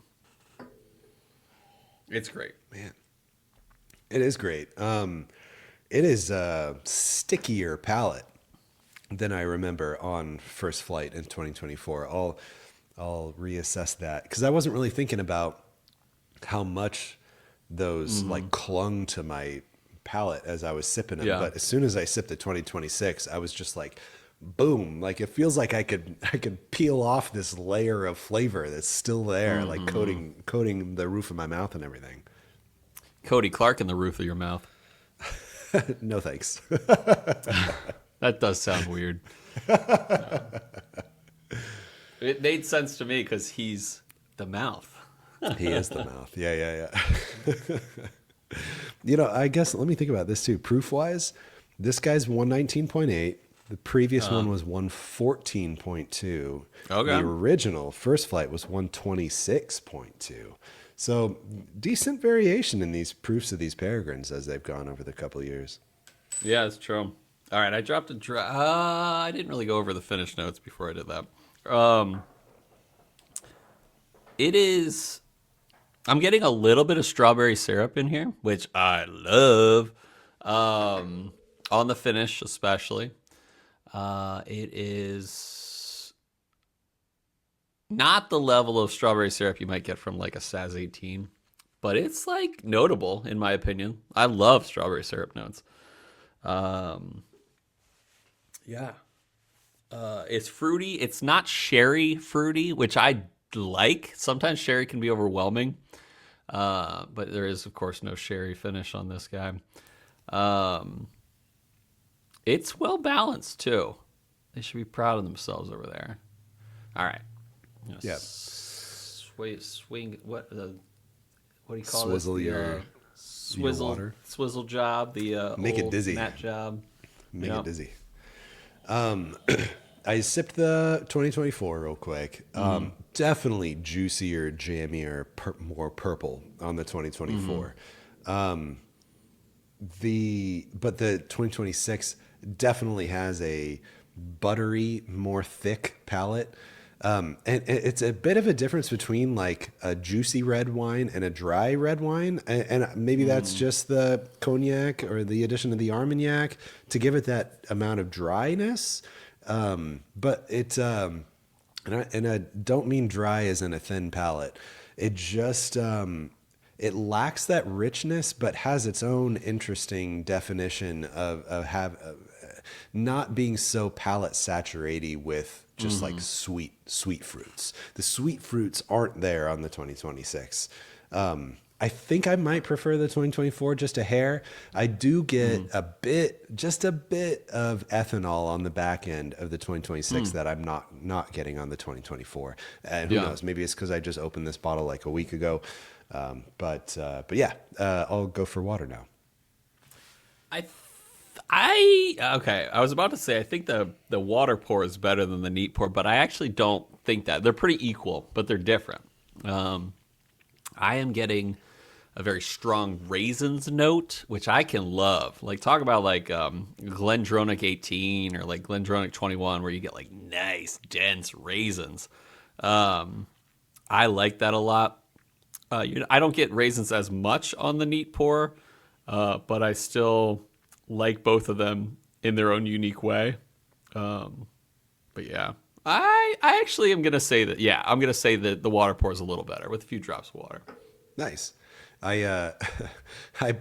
It's great. Man, it is great. It is a stickier palate than I remember on First Flight in 2024. I'll reassess that because I wasn't really thinking about how much those clung to my palate as I was sipping them. But as soon as I sipped the 2026, I was just boom, it feels like I could peel off this layer of flavor that's still there, coating the roof of my mouth and everything. Cody Clark in the roof of your mouth. No thanks. That does sound weird. It made sense to me because he's the mouth. He is the mouth. Yeah. I guess let me think about this too. Proof wise, this guy's 119.8. The previous one was 114.2. Okay. The original first flight was 126.2. So decent variation in these proofs of these Peregrines as they've gone over the couple of years. Yeah, it's true. All right, I dropped I didn't really go over the finish notes before I did that. It is. I'm getting a little bit of strawberry syrup in here, which I love. On the finish, especially. It is not the level of strawberry syrup you might get from like a Saz 18, but it's like notable in my opinion. I love strawberry syrup notes. Yeah. It's fruity. It's not sherry fruity, which I like. Sometimes sherry can be overwhelming. But there is, of course, no sherry finish on this guy. It's well balanced, too. They should be proud of themselves over there. All right. Yeah. Swing. What do you call Swizzle this? your water. Swizzle job. The Make it dizzy. Mat job. Make it dizzy. I sipped the 2024 real quick. Definitely juicier, jammier, more purple on the 2024. But the 2026 definitely has a buttery, more thick palate. And it's a bit of a difference between like a juicy red wine and a dry red wine. And maybe that's just the Cognac or the addition of the Armagnac to give it that amount of dryness. But it's, and I don't mean dry as in a thin palate. It just, it lacks that richness, but has its own interesting definition of not being so palate saturated with just like sweet fruits. The sweet fruits aren't there on the 2026. I think I might prefer the 2024 just a hair. I do get just a bit of ethanol on the back end of the 2026 that I'm not getting on the 2024. And who knows? Maybe it's because I just opened this bottle like a week ago. But yeah, I'll go for water now. Okay. I was about to say I think the water pour is better than the neat pour, but I actually don't think that. They're pretty equal, but they're different. I am getting a very strong raisins note, which I can love. Like talk about like Glendronach 18 or like Glendronach 21, where you get like nice dense raisins. I like that a lot. I don't get raisins as much on the neat pour, but I still like both of them in their own unique way. But yeah, I actually am gonna say that. Yeah, I'm gonna say that the water pour is a little better with a few drops of water. Nice. I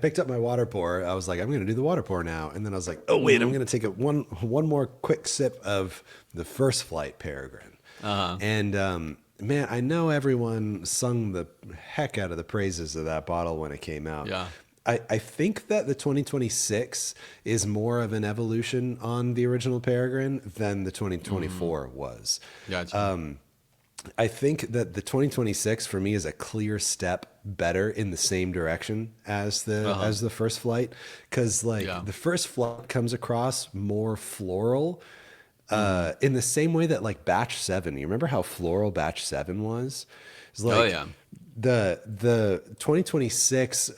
picked up my water pour. I was like, I'm going to do the water pour now. And then I was like, oh, wait, I'm going to take one more quick sip of the first flight Peregrine. And man, I know everyone sung the heck out of the praises of that bottle when it came out. Yeah. I think that the 2026 is more of an evolution on the original Peregrine than the 2024 was. Gotcha. I think that the 2026 for me is a clear step better in the same direction as the first flight, because the first flight comes across more floral in the same way that like batch 7. You remember how floral batch 7 was? It's like, the 2026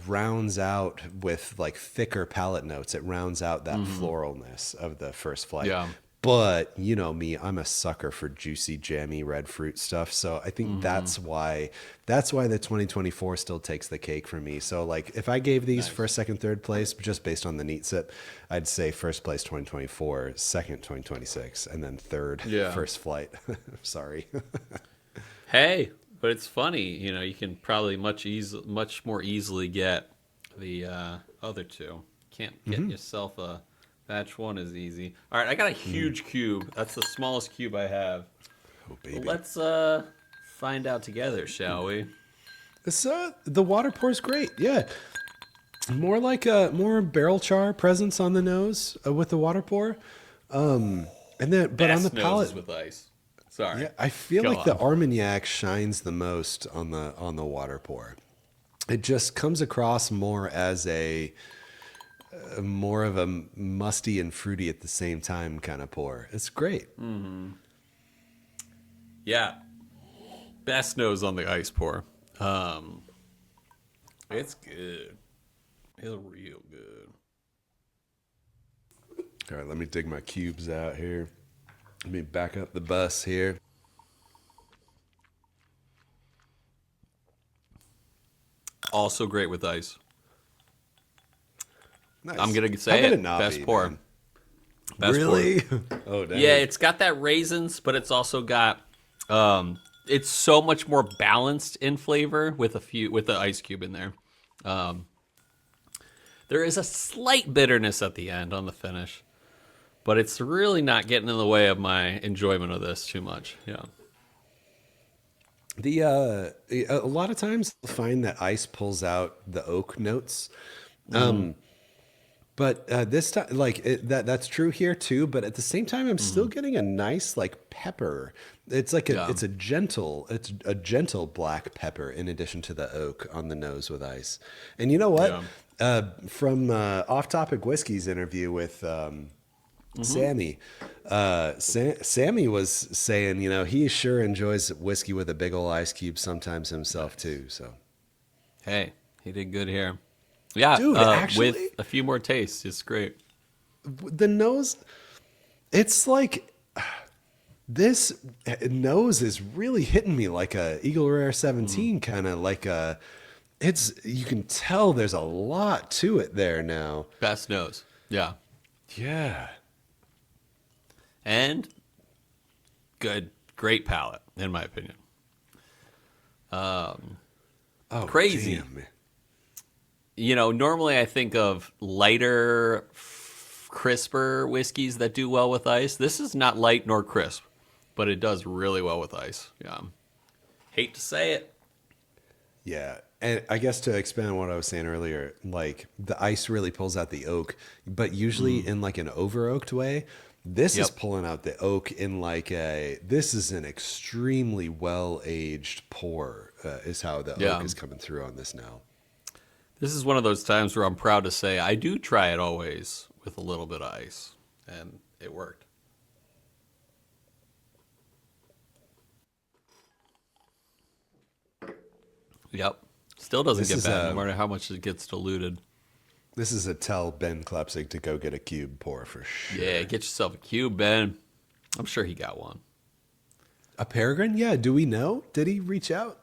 rounds out with like thicker palate notes. It rounds out that floralness of the first flight. Yeah. But you know me, I'm a sucker for juicy, jammy red fruit stuff. So I think that's why the 2024 still takes the cake for me. So like if I gave these first, second, third place just based on the neat sip, I'd say first place 2024, second 2026, and then third first flight. Sorry. Hey, but it's funny, you can probably much more easily get the other two. Can't get yourself a batch 1 is easy. All right, I got a huge cube. That's the smallest cube I have. Oh baby. Let's find out together, shall we? The water pour is great. Yeah. More like more barrel char presence on the nose with the water pour. And then, but on the palate with ice. Sorry. Yeah, I feel Go like the on. Armagnac shines the most on the water pour. It just comes across more as more of a musty and fruity at the same time kind of pour. It's great. Yeah. Best nose on the ice pour. It's good. It's real good. All right, let me dig my cubes out here. Let me back up the bus here. Also great with ice. Nice. I'm gonna How say could it. not Best be, pour. man? Best Really? pour. Oh, dang. Yeah, it's got that raisins, but it's also got it's so much more balanced in flavor with the ice cube in there. There is a slight bitterness at the end on the finish, but it's really not getting in the way of my enjoyment of this too much. Yeah. A lot of times you'll find that ice pulls out the oak notes. But this time, that's true here too. But at the same time, I'm still getting a nice like pepper. It's like it's a gentle black pepper in addition to the oak on the nose with ice. And you know what? From Off Topic Whiskey's interview with Sammy, Sammy was saying, he sure enjoys whiskey with a big old ice cube sometimes himself too. So, Hey, he did good here. Yeah, Dude, actually- with a few more tastes, it's great. the nose, it's like this nose is really hitting me like a Eagle Rare 17 kind of like you can tell there's a lot to it there now. Best nose. Yeah. Yeah. And great palate, in my opinion. Oh, Crazy. damn, man. Normally I think of lighter, crisper whiskeys that do well with ice. This is not light nor crisp, but it does really well with ice. Yeah. Hate to say it. Yeah. And I guess to expand on what I was saying earlier, like the ice really pulls out the oak, but usually in like an over oaked way. This is pulling out the oak in this is an extremely well aged pour, is how the oak is coming through on this now. This is one of those times where I'm proud to say I do try it always with a little bit of ice, and it worked. Yep. Still doesn't get bad, no matter how much it gets diluted. This is a tell Ben Klepsig to go get a cube pour for sure. Yeah, get yourself a cube, Ben. I'm sure he got one. A Peregrine? Yeah. Do we know? Did he reach out?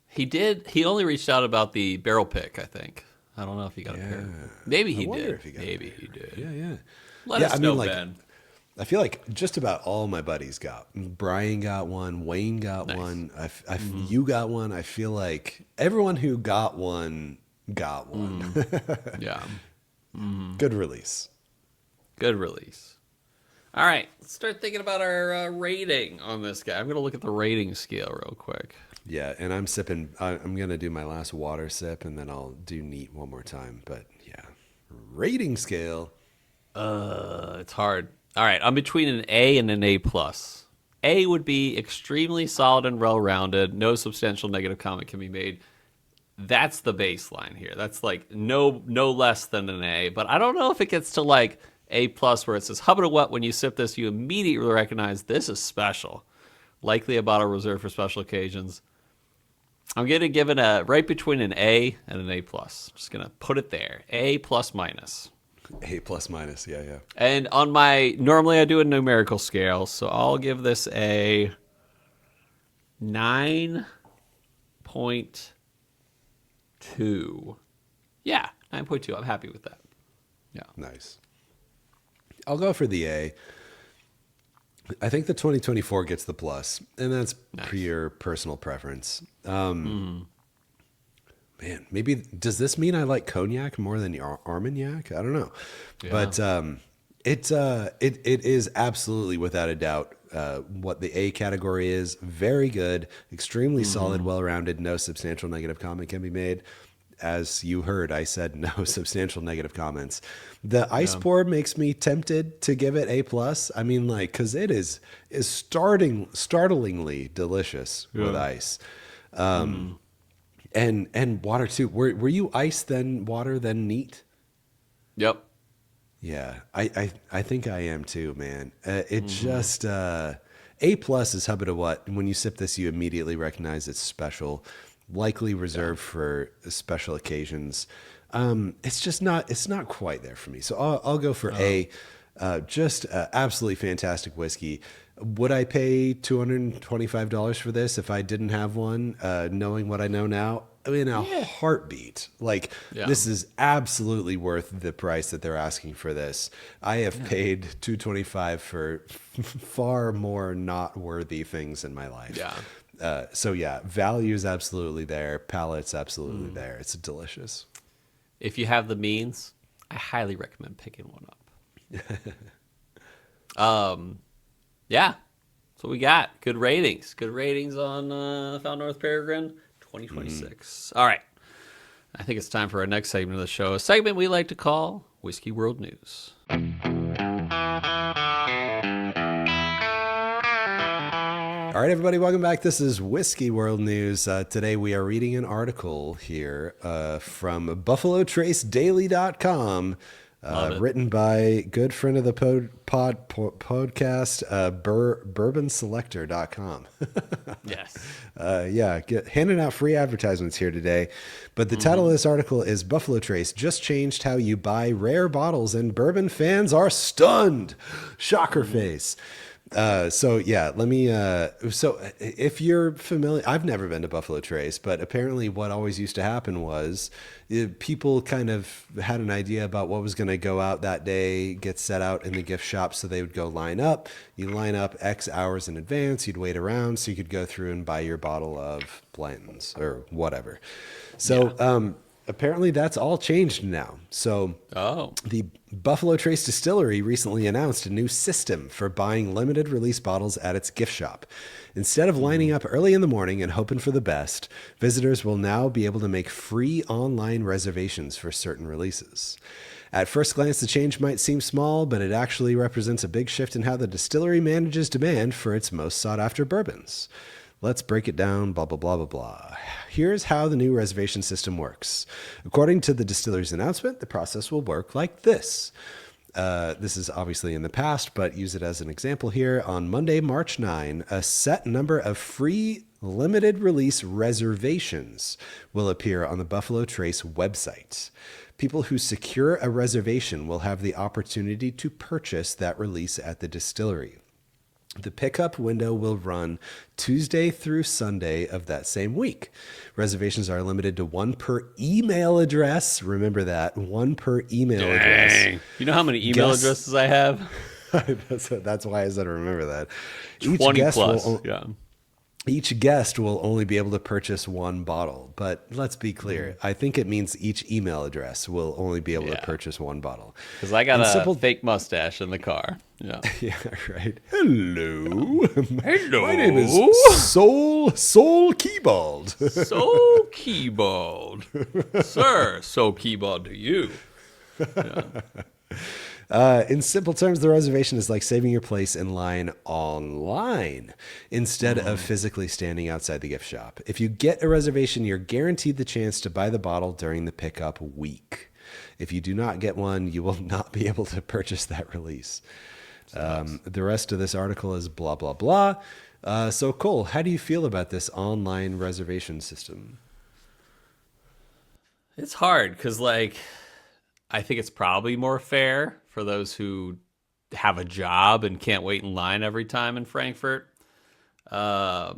He did. He only reached out about the barrel pick, I think. I don't know if he got a Peregrine. Maybe he did. Maybe he did. Yeah. Let us know, Ben. I feel like just about all my buddies got. Bryan got one. Wayne got one. You got one. I feel like everyone who got one got one. Yeah. Good release. Good release. All right. Let's start thinking about our rating on this guy. I'm going to look at the rating scale real quick. Yeah, and I'm sipping. I'm going to do my last water sip, and then I'll do neat one more time. But yeah, rating scale. It's hard. All right, I'm between an A and an A+. A would be extremely solid and well-rounded. No substantial negative comment can be made. That's the baseline here. That's like no less than an A. But I don't know if it gets to like A+, where it says, hubba what, when you sip this, you immediately recognize this is special. Likely a bottle reserved for special occasions. I'm going to give it a right between an A and an A+. Just going to put it there. A plus minus. A plus minus, yeah. And on normally I do a numerical scale, so I'll give this a 9.2. Yeah, 9.2. I'm happy with that. Yeah. Nice. I'll go for the A. I think the 2024 gets the plus, and that's pure personal preference. Man, maybe does this mean I like Cognac more than Armagnac? I don't know, but it is absolutely without a doubt what the A category is. Very good, extremely solid, well-rounded, no substantial negative comment can be made. As you heard, I said no substantial negative comments. The ice pour makes me tempted to give it A+. I mean, like, because it is startlingly delicious with ice. And water too. Were you ice then water then neat? Yep. Yeah, I think I am too, man. It just A+ is hubba to what. When you sip this, you immediately recognize it's special, likely reserved for special occasions. It's just not. It's not quite there for me. So I'll go for A. Just absolutely fantastic whiskey. Would I pay $225 for this if I didn't have one? Knowing what I know now, in a heartbeat. Like, this is absolutely worth the price that they're asking for this. I have paid $225 for far more not worthy things in my life. So value is absolutely there. Palate's absolutely there. It's delicious. If you have the means, I highly recommend picking one up. Yeah, that's what we got. Good ratings. Good ratings on Found North Peregrine 2026. All right. I think it's time for our next segment of the show, a segment we like to call Whiskey World News. All right, everybody, welcome back. This is Whiskey World News. Today we are reading an article here from BuffaloTraceDaily.com. Written by good friend of the podcast, bourbonselector.com. Yes. Handing out free advertisements here today. But the title of this article is Buffalo Trace just changed how you buy rare bottles and bourbon fans are stunned. Shocker face. So if you're familiar, I've never been to Buffalo Trace, but apparently what always used to happen was people kind of had an idea about what was going to go out that day, get set out in the gift shop. So they would go line up. You line up X hours in advance. You'd wait around so you could go through and buy your bottle of Blanton's or whatever. So, apparently that's all changed now. So the Buffalo Trace Distillery recently announced a new system for buying limited release bottles at its gift shop. Instead of lining up early in the morning and hoping for the best, visitors will now be able to make free online reservations for certain releases. At first glance, the change might seem small, but it actually represents a big shift in how the distillery manages demand for its most sought-after bourbons. Let's break it down, blah, blah, blah, blah, blah. Here's how the new reservation system works. According to the distillery's announcement, the process will work like this. This is obviously in the past, but use it as an example here. On Monday, March 9, a set number of free limited release reservations will appear on the Buffalo Trace website. People who secure a reservation will have the opportunity to purchase that release at the distillery. The pickup window will run Tuesday through Sunday of that same week. Reservations are limited to one per email address. Remember that, one per email address. You know how many email addresses I have? That's why I said remember that. 20 plus. Each guest will only be able to purchase one bottle, but let's be clear. I think it means each email address will only be able to purchase one bottle. Because I got a fake mustache in the car. Yeah. Yeah, right. Hello. Hello. My name is Soul Keybald. Soul Keybald. Sir, Soul Keybald to you. Yeah. In simple terms, the reservation is like saving your place in line online instead of physically standing outside the gift shop. If you get a reservation, you're guaranteed the chance to buy the bottle during the pickup week. If you do not get one, you will not be able to purchase that release. The rest of this article is blah, blah, blah. So, Cole, how do you feel about this online reservation system? It's hard because, I think it's probably more fair for those who have a job and can't wait in line every time in Frankfurt. But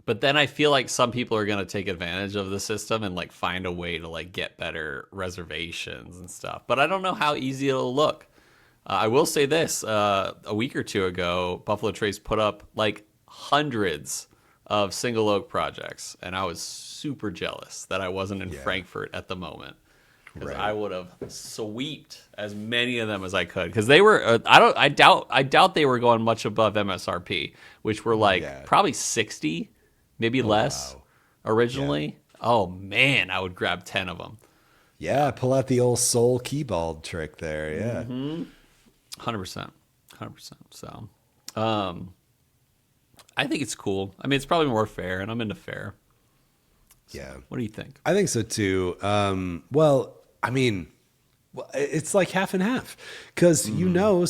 then I feel like some people are going to take advantage of the system and find a way to get better reservations and stuff. But I don't know how easy it'll look. I will say this, a week or two ago, Buffalo Trace put up hundreds of single oak projects. And I was super jealous that I wasn't in Frankfurt at the moment. because Right. I would have sweeped as many of them as I could, because they were I doubt they were going much above MSRP, which were like Yeah. probably 60, maybe less wow. originally. Oh man, I would grab 10 of them. Yeah, pull out the old soul keyball trick there. Yeah. 100%. 100%. So, I think it's cool. I mean, it's probably more fair, and I'm into fair. So, Yeah. what do you think? I think so too. Well, I mean, it's like half and half, because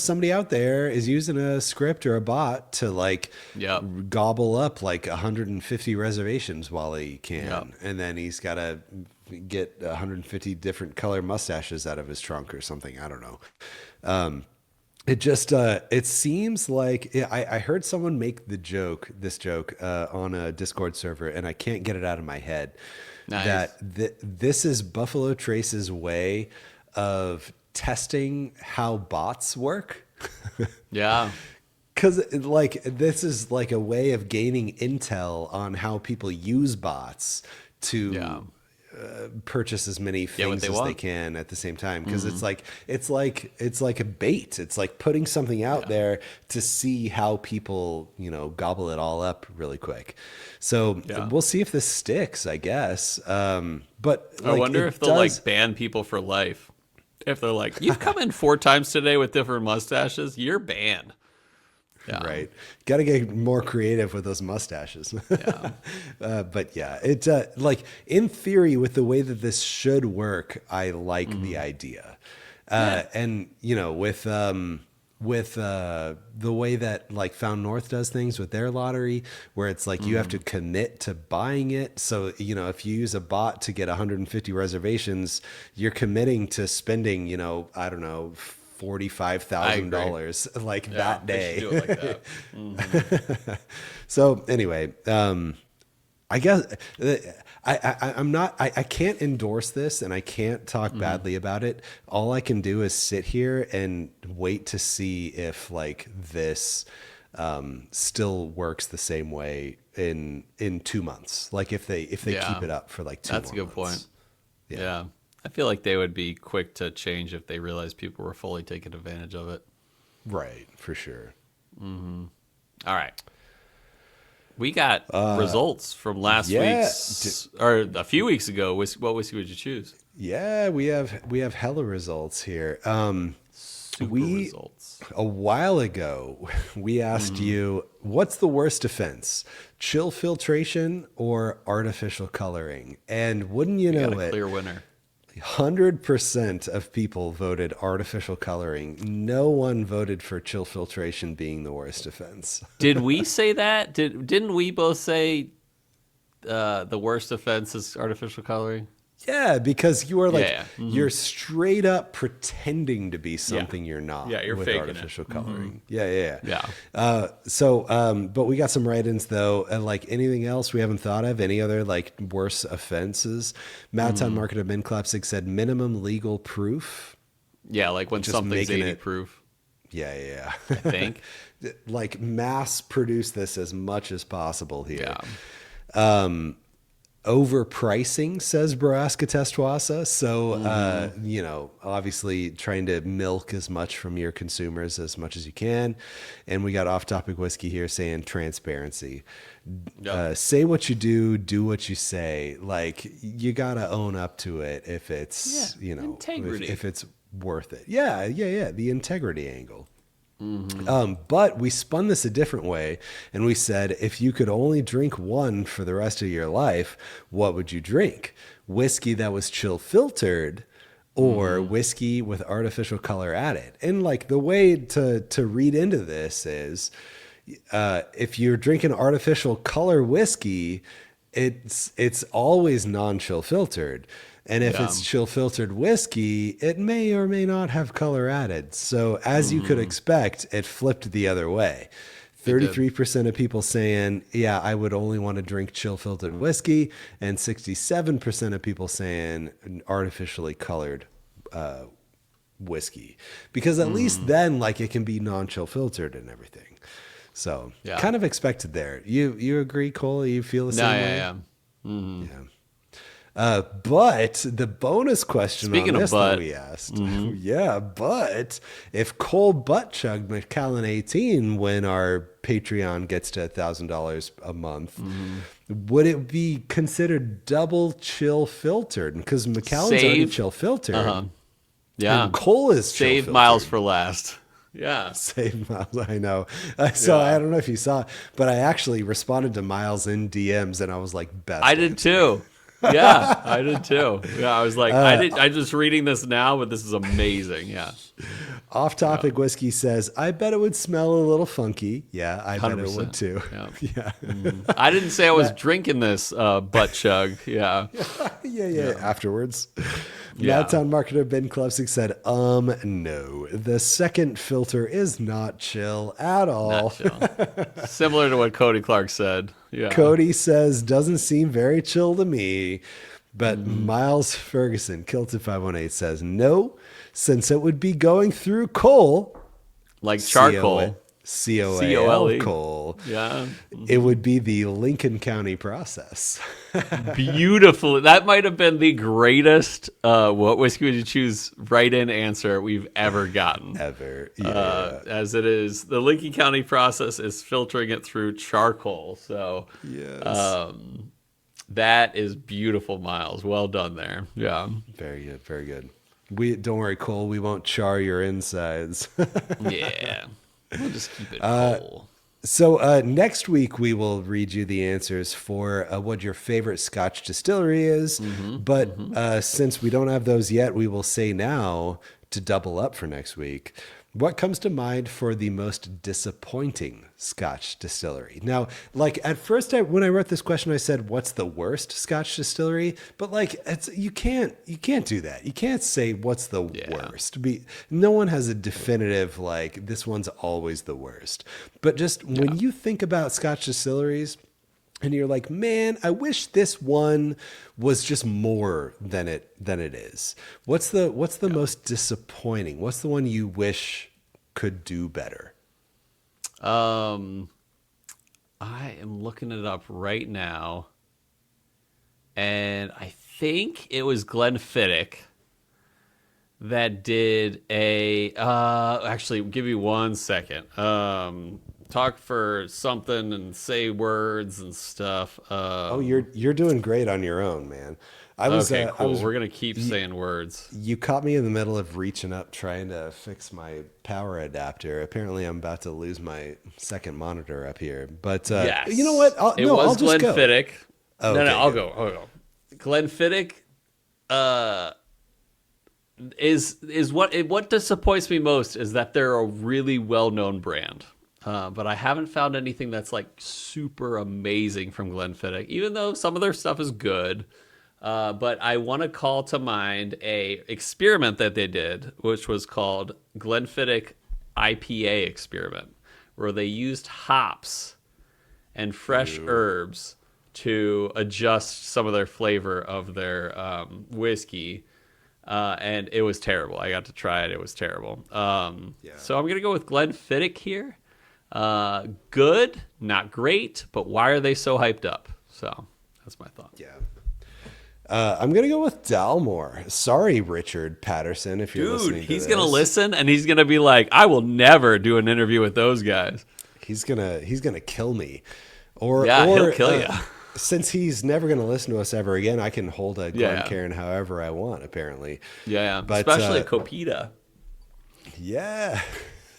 somebody out there is using a script or a bot to like Yep. gobble up like 150 reservations while he can, Yep. and then he's got to get 150 different color mustaches out of his trunk or something. I don't know. It just it seems like I heard someone make this joke on a Discord server, and I can't get it out of my head. Nice. That this is Buffalo Trace's way of testing how bots work. Yeah. Because like this is like a way of gaining intel on how people use bots to purchase as many things as they can at the same time. Because it's like a bait. It's like putting something out there to see how people gobble it all up really quick. So we'll see if this sticks, I guess. But I wonder if they'll like ban people for life. If they're like, you've come in 4 times today with different mustaches, you're banned. Yeah. Right. Got to get more creative with those mustaches. Yeah. But yeah, it like in theory, with the way that this should work, I like the idea. And with the way that like Found North does things with their lottery, where it's like you have to commit to buying it. So, if you use a bot to get 150 reservations, you're committing to spending, I don't know, $45,000 like that day. They should do it like that. So anyway, I guess I can't endorse this, and I can't talk badly about it. All I can do is sit here and wait to see if like this still works the same way in 2 months. Like if they keep it up for like 2 months. That's a good point. Yeah. I feel like they would be quick to change if they realized people were fully taking advantage of it. Right, for sure. All right. We got results from last week's, or a few weeks ago. What whiskey would you choose? Yeah, we have hella results here. Super results. A while ago, we asked you, what's the worst offense, chill filtration or artificial coloring? And wouldn't you know it? Clear winner. 100% of people voted artificial coloring. No one voted for chill filtration being the worst offense. Did we say that? Didn't we both say the worst offense is artificial coloring? Yeah, because you are like you're straight up pretending to be something you're not. Yeah, you're with faking artificial it. coloring. Yeah. Yeah. But we got some write-ins though. And like anything else we haven't thought of, any other like worse offenses? Matttown Market of Clapsic said minimum legal proof. Yeah, like when Just something's making 80 proof. Yeah. I think. Like mass produce this as much as possible here. Yeah. Overpricing, says Baraska Testuasa. So, obviously trying to milk as much from your consumers as much as you can. And we got Off-Topic Whiskey here saying transparency. Yep. Say what you do what you say. Like, you got to own up to it if it's, integrity. if it's worth it. Yeah. The integrity angle. But we spun this a different way, and we said, if you could only drink one for the rest of your life, what would you drink? Whiskey that was chill filtered or whiskey with artificial color added? And like the way to read into this is, if you're drinking artificial color whiskey, it's always non-chill filtered. And if it's chill filtered whiskey, it may or may not have color added. So as you could expect, it flipped the other way. 33% of people saying, yeah, I would only want to drink chill filtered whiskey. And 67% of people saying artificially colored whiskey. Because at least then, like, it can be non-chill filtered and everything. So kind of expected there. You agree, Cole? You feel the same way? Yeah. Mm-hmm. Yeah. But the bonus question Speaking on of this that butt. we asked, yeah, but if Cole butt chugged Macallan 18 when our Patreon gets to $1,000 a month, would it be considered double chill filtered? Because Macallan's already chill filtered. Yeah. And Cole is chill Save filtered. miles for last. Yeah. Save Miles, I know. So I don't know if you saw, but I actually responded to Miles in DMs, and I was like, best. I did too. Yeah, I did too. Yeah, I was like, I'm just reading this now, but this is amazing. Yeah. Off Topic Whiskey says, I bet it would smell a little funky. Yeah, I bet it 100%. would too. Yeah. I didn't say I was drinking this butt chug. Yeah. Yeah. Afterwards. Yeah. Madtown marketer Ben Klevsik said, no. The second filter is not chill at all. Not chill. Similar to what Cody Clark said. Yeah. Cody says, doesn't seem very chill to me. But Miles Ferguson, Kilted518, says, no, since it would be going through coal. Like charcoal. C-O-A-L coal. Yeah. It would be the Lincoln County process. Beautiful. That might have been the greatest what whiskey would you choose write-in answer we've ever gotten. Ever. Yeah. As it is, the Lincoln County process is filtering it through charcoal. So Yes. that is beautiful, Miles. Well done there. Yeah. Very good. Very good. Don't worry, Cole. We won't char your insides. Yeah. We'll just keep it cool. So next week we will read you the answers for what your favorite Scotch distillery is. But since we don't have those yet, we will say now to double up for next week. What comes to mind for the most disappointing Scotch distillery? Now, like at first, when I wrote this question, I said, "What's the worst Scotch distillery?" But like, you can't do that. You can't say what's the worst. No one has a definitive like this one's always the worst. But just when you think about Scotch distilleries, and you're like, man, I wish this one was just more than it is. What's the most disappointing? What's the one you wish could do better? I am looking it up right now, and I think it was Glenfiddich that did a. Actually, give me 1 second. Talk for something and say words and stuff. You're doing great on your own, man. Okay, cool. We're gonna keep saying words. You caught me in the middle of reaching up trying to fix my power adapter. Apparently, I'm about to lose my second monitor up here. But yes. You know what? I'll just Glenfiddich. go. No, I'll go. Glenfiddich is what disappoints me most is that they're a really well-known brand. But I haven't found anything that's like super amazing from Glenfiddich, even though some of their stuff is good. But I want to call to mind a experiment that they did, which was called Glenfiddich IPA experiment, where they used hops and fresh herbs to adjust some of their flavor of their whiskey. And it was terrible. I got to try it. It was terrible. So I'm going to go with Glenfiddich here. Good, not great, but why are they so hyped up? So that's my thought. Yeah. I'm going to go with Dalmore. Sorry, Richard Patterson, if you're listening to this. Dude, he's going to listen and he's going to be like, I will never do an interview with those guys. He's gonna kill me. Or he'll kill you. Since he's never going to listen to us ever again, I can hold a Glencairn however I want, apparently. Yeah. But, especially Copita. Yeah.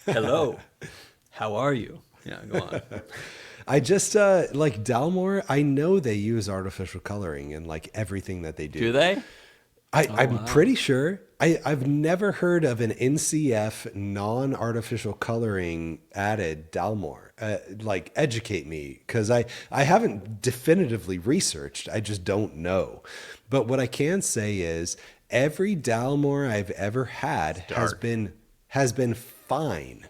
Hello. How are you? Yeah, go on. I just, like Dalmore, I know they use artificial coloring in like everything that they do. Do they? I'm pretty sure. I've never heard of an NCF non-artificial coloring added Dalmore. Like, educate me, because I haven't definitively researched. I just don't know. But what I can say is every Dalmore I've ever had has been fine.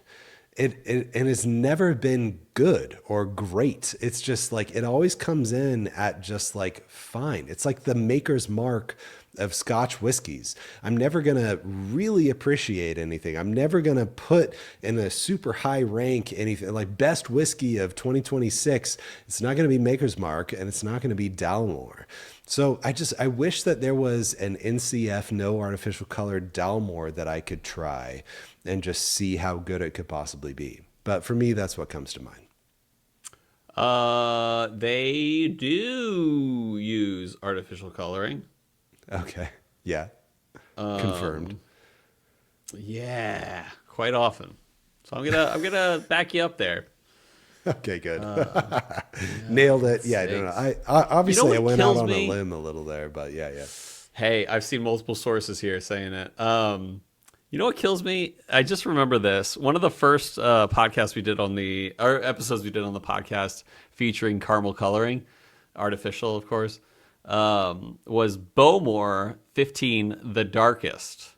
It has never been good or great. It's just like it always comes in at just like fine. It's like the maker's mark of Scotch whiskeys. I'm never going to really appreciate anything. I'm never going to put in a super high rank anything like best whiskey of 2026. It's not going to be Maker's Mark and it's not going to be Dalmore. So I wish that there was an NCF no artificial color Dalmore that I could try and just see how good it could possibly be. But for me, that's what comes to mind. They do use artificial coloring. Okay. Yeah. Confirmed. Yeah, quite often. So I'm gonna back you up there. Okay, good. Nailed it. Yeah, I don't know. I obviously I went out on a limb a little there, but yeah. Hey, I've seen multiple sources here saying it. You know what kills me? I just remember this. One of the first podcasts we did or episodes we did on the podcast featuring caramel coloring, artificial, of course, was Bowmore 15 the darkest.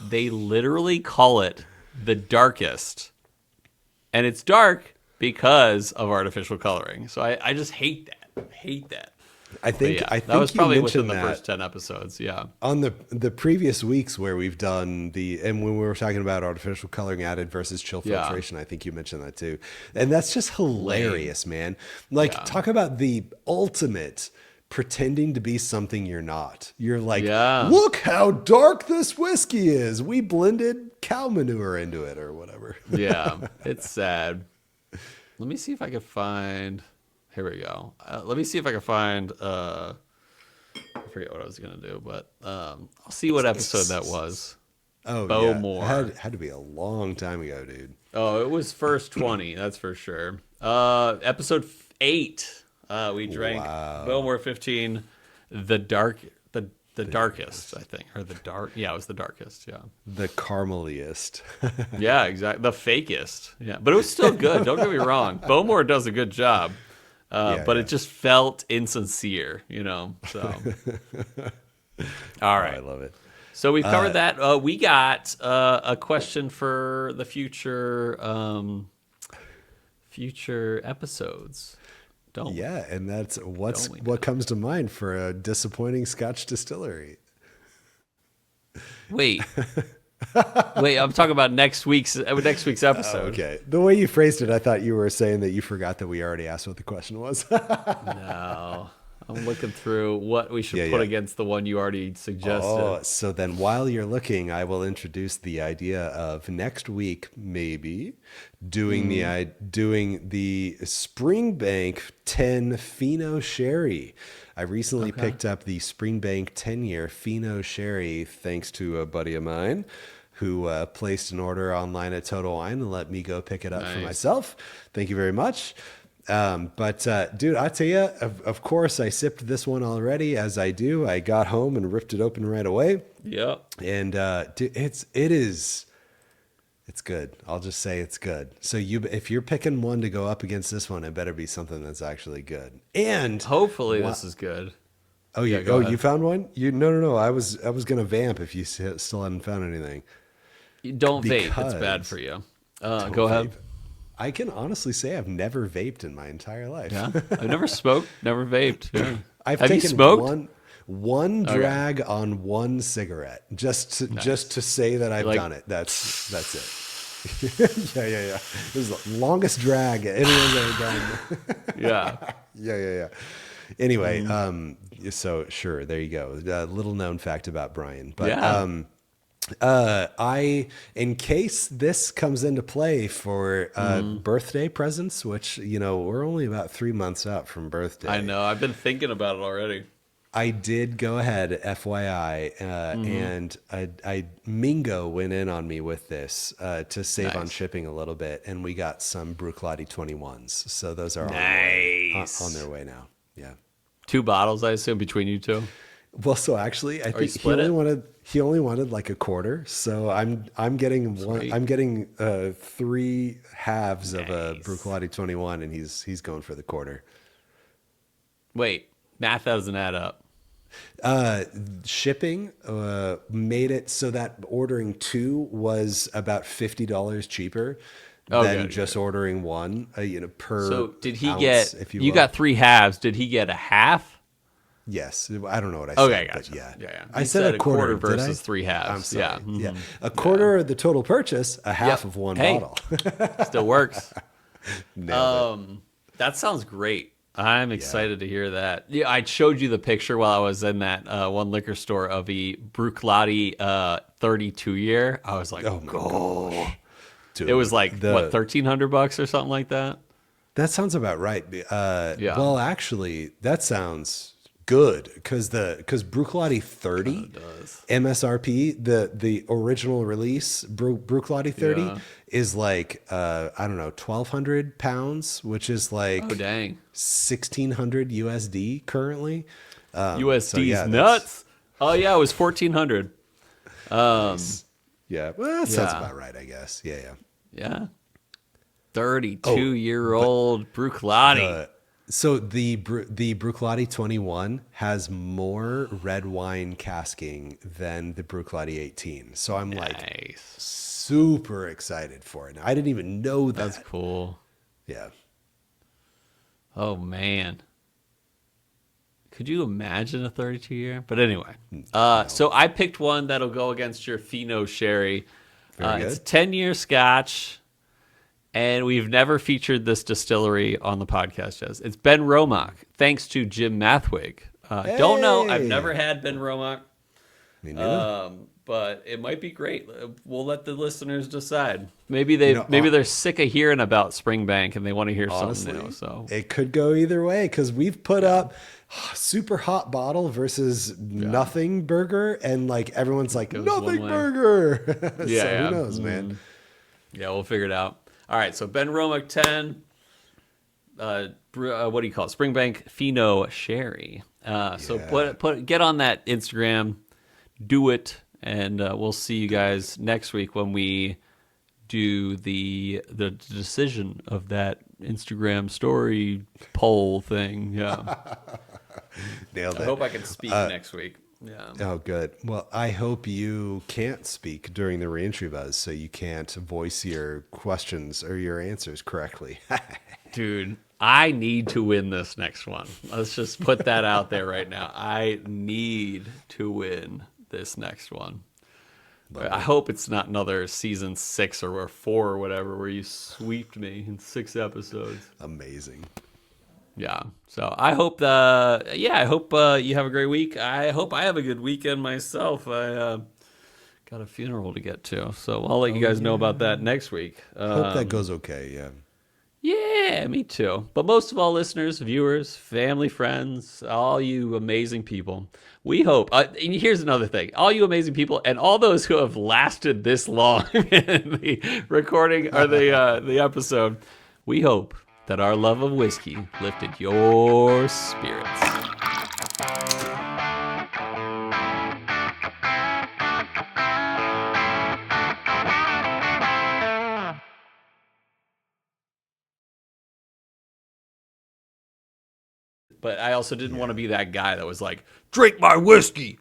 They literally call it the darkest, and it's dark because of artificial coloring. So I just hate that. I think that was probably within the first 10 episodes. Yeah. On the previous weeks where we've done and when we were talking about artificial coloring added versus chill filtration, I think you mentioned that too. And that's just hilarious, man. Like, talk about the ultimate pretending to be something you're not. You're like, look how dark this whiskey is. We blended cow manure into it or whatever. Yeah, it's sad. Let me see if I can find. Here we go. Let me see if I can find. I forget what I was gonna do, but I'll see what episode that was. Oh, Bowmore. Yeah. It had to be a long time ago, dude. Oh, it was first 20. That's for sure. Episode 8. We drank Bowmore 15, the darkest, I think, or the dark. Yeah, it was the darkest. Yeah, the carameliest. Yeah, exactly. The fakest. Yeah, but it was still good. Don't get me wrong. Bowmore does a good job, but it just felt insincere, So, all right, I love it. So we've covered that. We got a question for the future episodes. Yeah, and that's what comes to mind for a disappointing Scotch distillery. Wait, I'm talking about next week's episode. Okay, the way you phrased it, I thought you were saying that you forgot that we already asked what the question was. No, I'm looking through what we should put against the one you already suggested. Oh, so then while you're looking, I will introduce the idea of next week maybe doing the Springbank 10 Fino Sherry. I recently picked up the Springbank 10-year Fino Sherry thanks to a buddy of mine who placed an order online at Total Wine and let me go pick it up for myself. Thank you very much. Dude, I tell you, of course, I sipped this one already, as I do. I got home and ripped it open right away. Yep. And dude, it's good. I'll just say it's good. So if you're picking one to go up against this one, it better be something that's actually good. And hopefully this is good. Oh, you found one? No. I was gonna vamp if you still hadn't found anything. You don't vape. It's bad for you. Go ahead. I can honestly say I've never vaped in my entire life. Yeah, I've never smoked, never vaped. Yeah. Have taken you smoked? one drag on one cigarette just to say that I've done it. That's it. Yeah. It was the longest drag anyone's ever done. Yeah. Anyway, so sure, there you go. A little known fact about Bryan, but in case this comes into play for birthday presents, which we're only about 3 months out from birthday. I know. I've been thinking about it already. I did go ahead, FYI, and I Mingo went in on me with this to save on shipping a little bit, and we got some Bruichladdich 21s. So those are on their way now. Yeah, 2 bottles, I assume, between you two. Well, so actually, I think he only wanted like a quarter. So I'm getting one. I'm getting 3 halves of a Bruichladdich 21, and he's going for the quarter. Wait, math doesn't add up. Shipping made it so that ordering 2 was about $50 cheaper than just ordering 1. Per. So did he ounce, get? You got 3 halves. Did he get a half? Yes, I don't know what I said. Okay, gotcha. But yeah. I said a quarter versus 3 halves. I'm sorry. Yeah, yeah. A quarter of the total purchase, a half of one bottle. Still works. Nailed it. That sounds great. I'm excited to hear that. Yeah, I showed you the picture while I was in that one liquor store of a Bruichladdich 32 year. I was like, Oh my gosh. Dude, it was like what, $1,300 or something like that. That sounds about right. Yeah. Well, actually, that sounds good because Bruichladdich 30 does. MSRP, the original release Bruichladdich 30 Yeah. is like I don't know, 1,200 pounds, which is like Oh dang, 1,600 USD currently. USD's nuts. Oh yeah, it was 1,400. Nice. Yeah, well, that sounds Yeah. about right, I guess. Yeah. Yeah, 32-year-old Bruichladdich. So the Bruichladdich 21 has more red wine casking than the Bruichladdich 18. So I'm like Nice. super excited for it. I didn't even know that. That's cool. Yeah. Oh man. Could you imagine a 32-year? But anyway, so I picked one that'll go against your Fino Sherry. Very It's a good. 10-year Scotch, and we've never featured this distillery on the podcast yet. It's Ben Romack, thanks to Jim Mathwig. Don't know. I've Hey! never had Ben Romack, Me neither. but it might be great. We'll let the listeners decide. Maybe they're sick of hearing about Springbank and they want to hear Honestly, something new. So it could go either way because we've put up super hot bottle versus nothing burger, and like everyone's like Goes nothing one way. burger. So Yeah. who knows, man? yeah, we'll figure it out. All right, so Ben Romack 10. What do you call it? Springbank Fino Sherry. So get on that Instagram, do it, and we'll see you guys next week when we do the decision of that Instagram story poll thing. Yeah, Nailed it. I hope I can speak next week. Yeah. Oh, good. Well, I hope you can't speak during the reentry buzz, so you can't voice your questions or your answers correctly. Dude, I need to win this next one. Let's just put that out there right now. I need to win this next one. I hope it's not another season 6 or 4 or whatever where you sweeped me in 6 episodes. Amazing. Yeah. So I hope you have a great week. I hope I have a good weekend myself. I got a funeral to get to, so I'll let you guys know about that next week. Hope that goes okay. Yeah. Yeah, me too. But most of all, listeners, viewers, family, friends, all you amazing people, we hope. And here's another thing. All you amazing people and all those who have lasted this long in the recording or the episode, we hope that our love of whiskey lifted your spirits. But I also didn't want to be that guy that was like, drink my whiskey.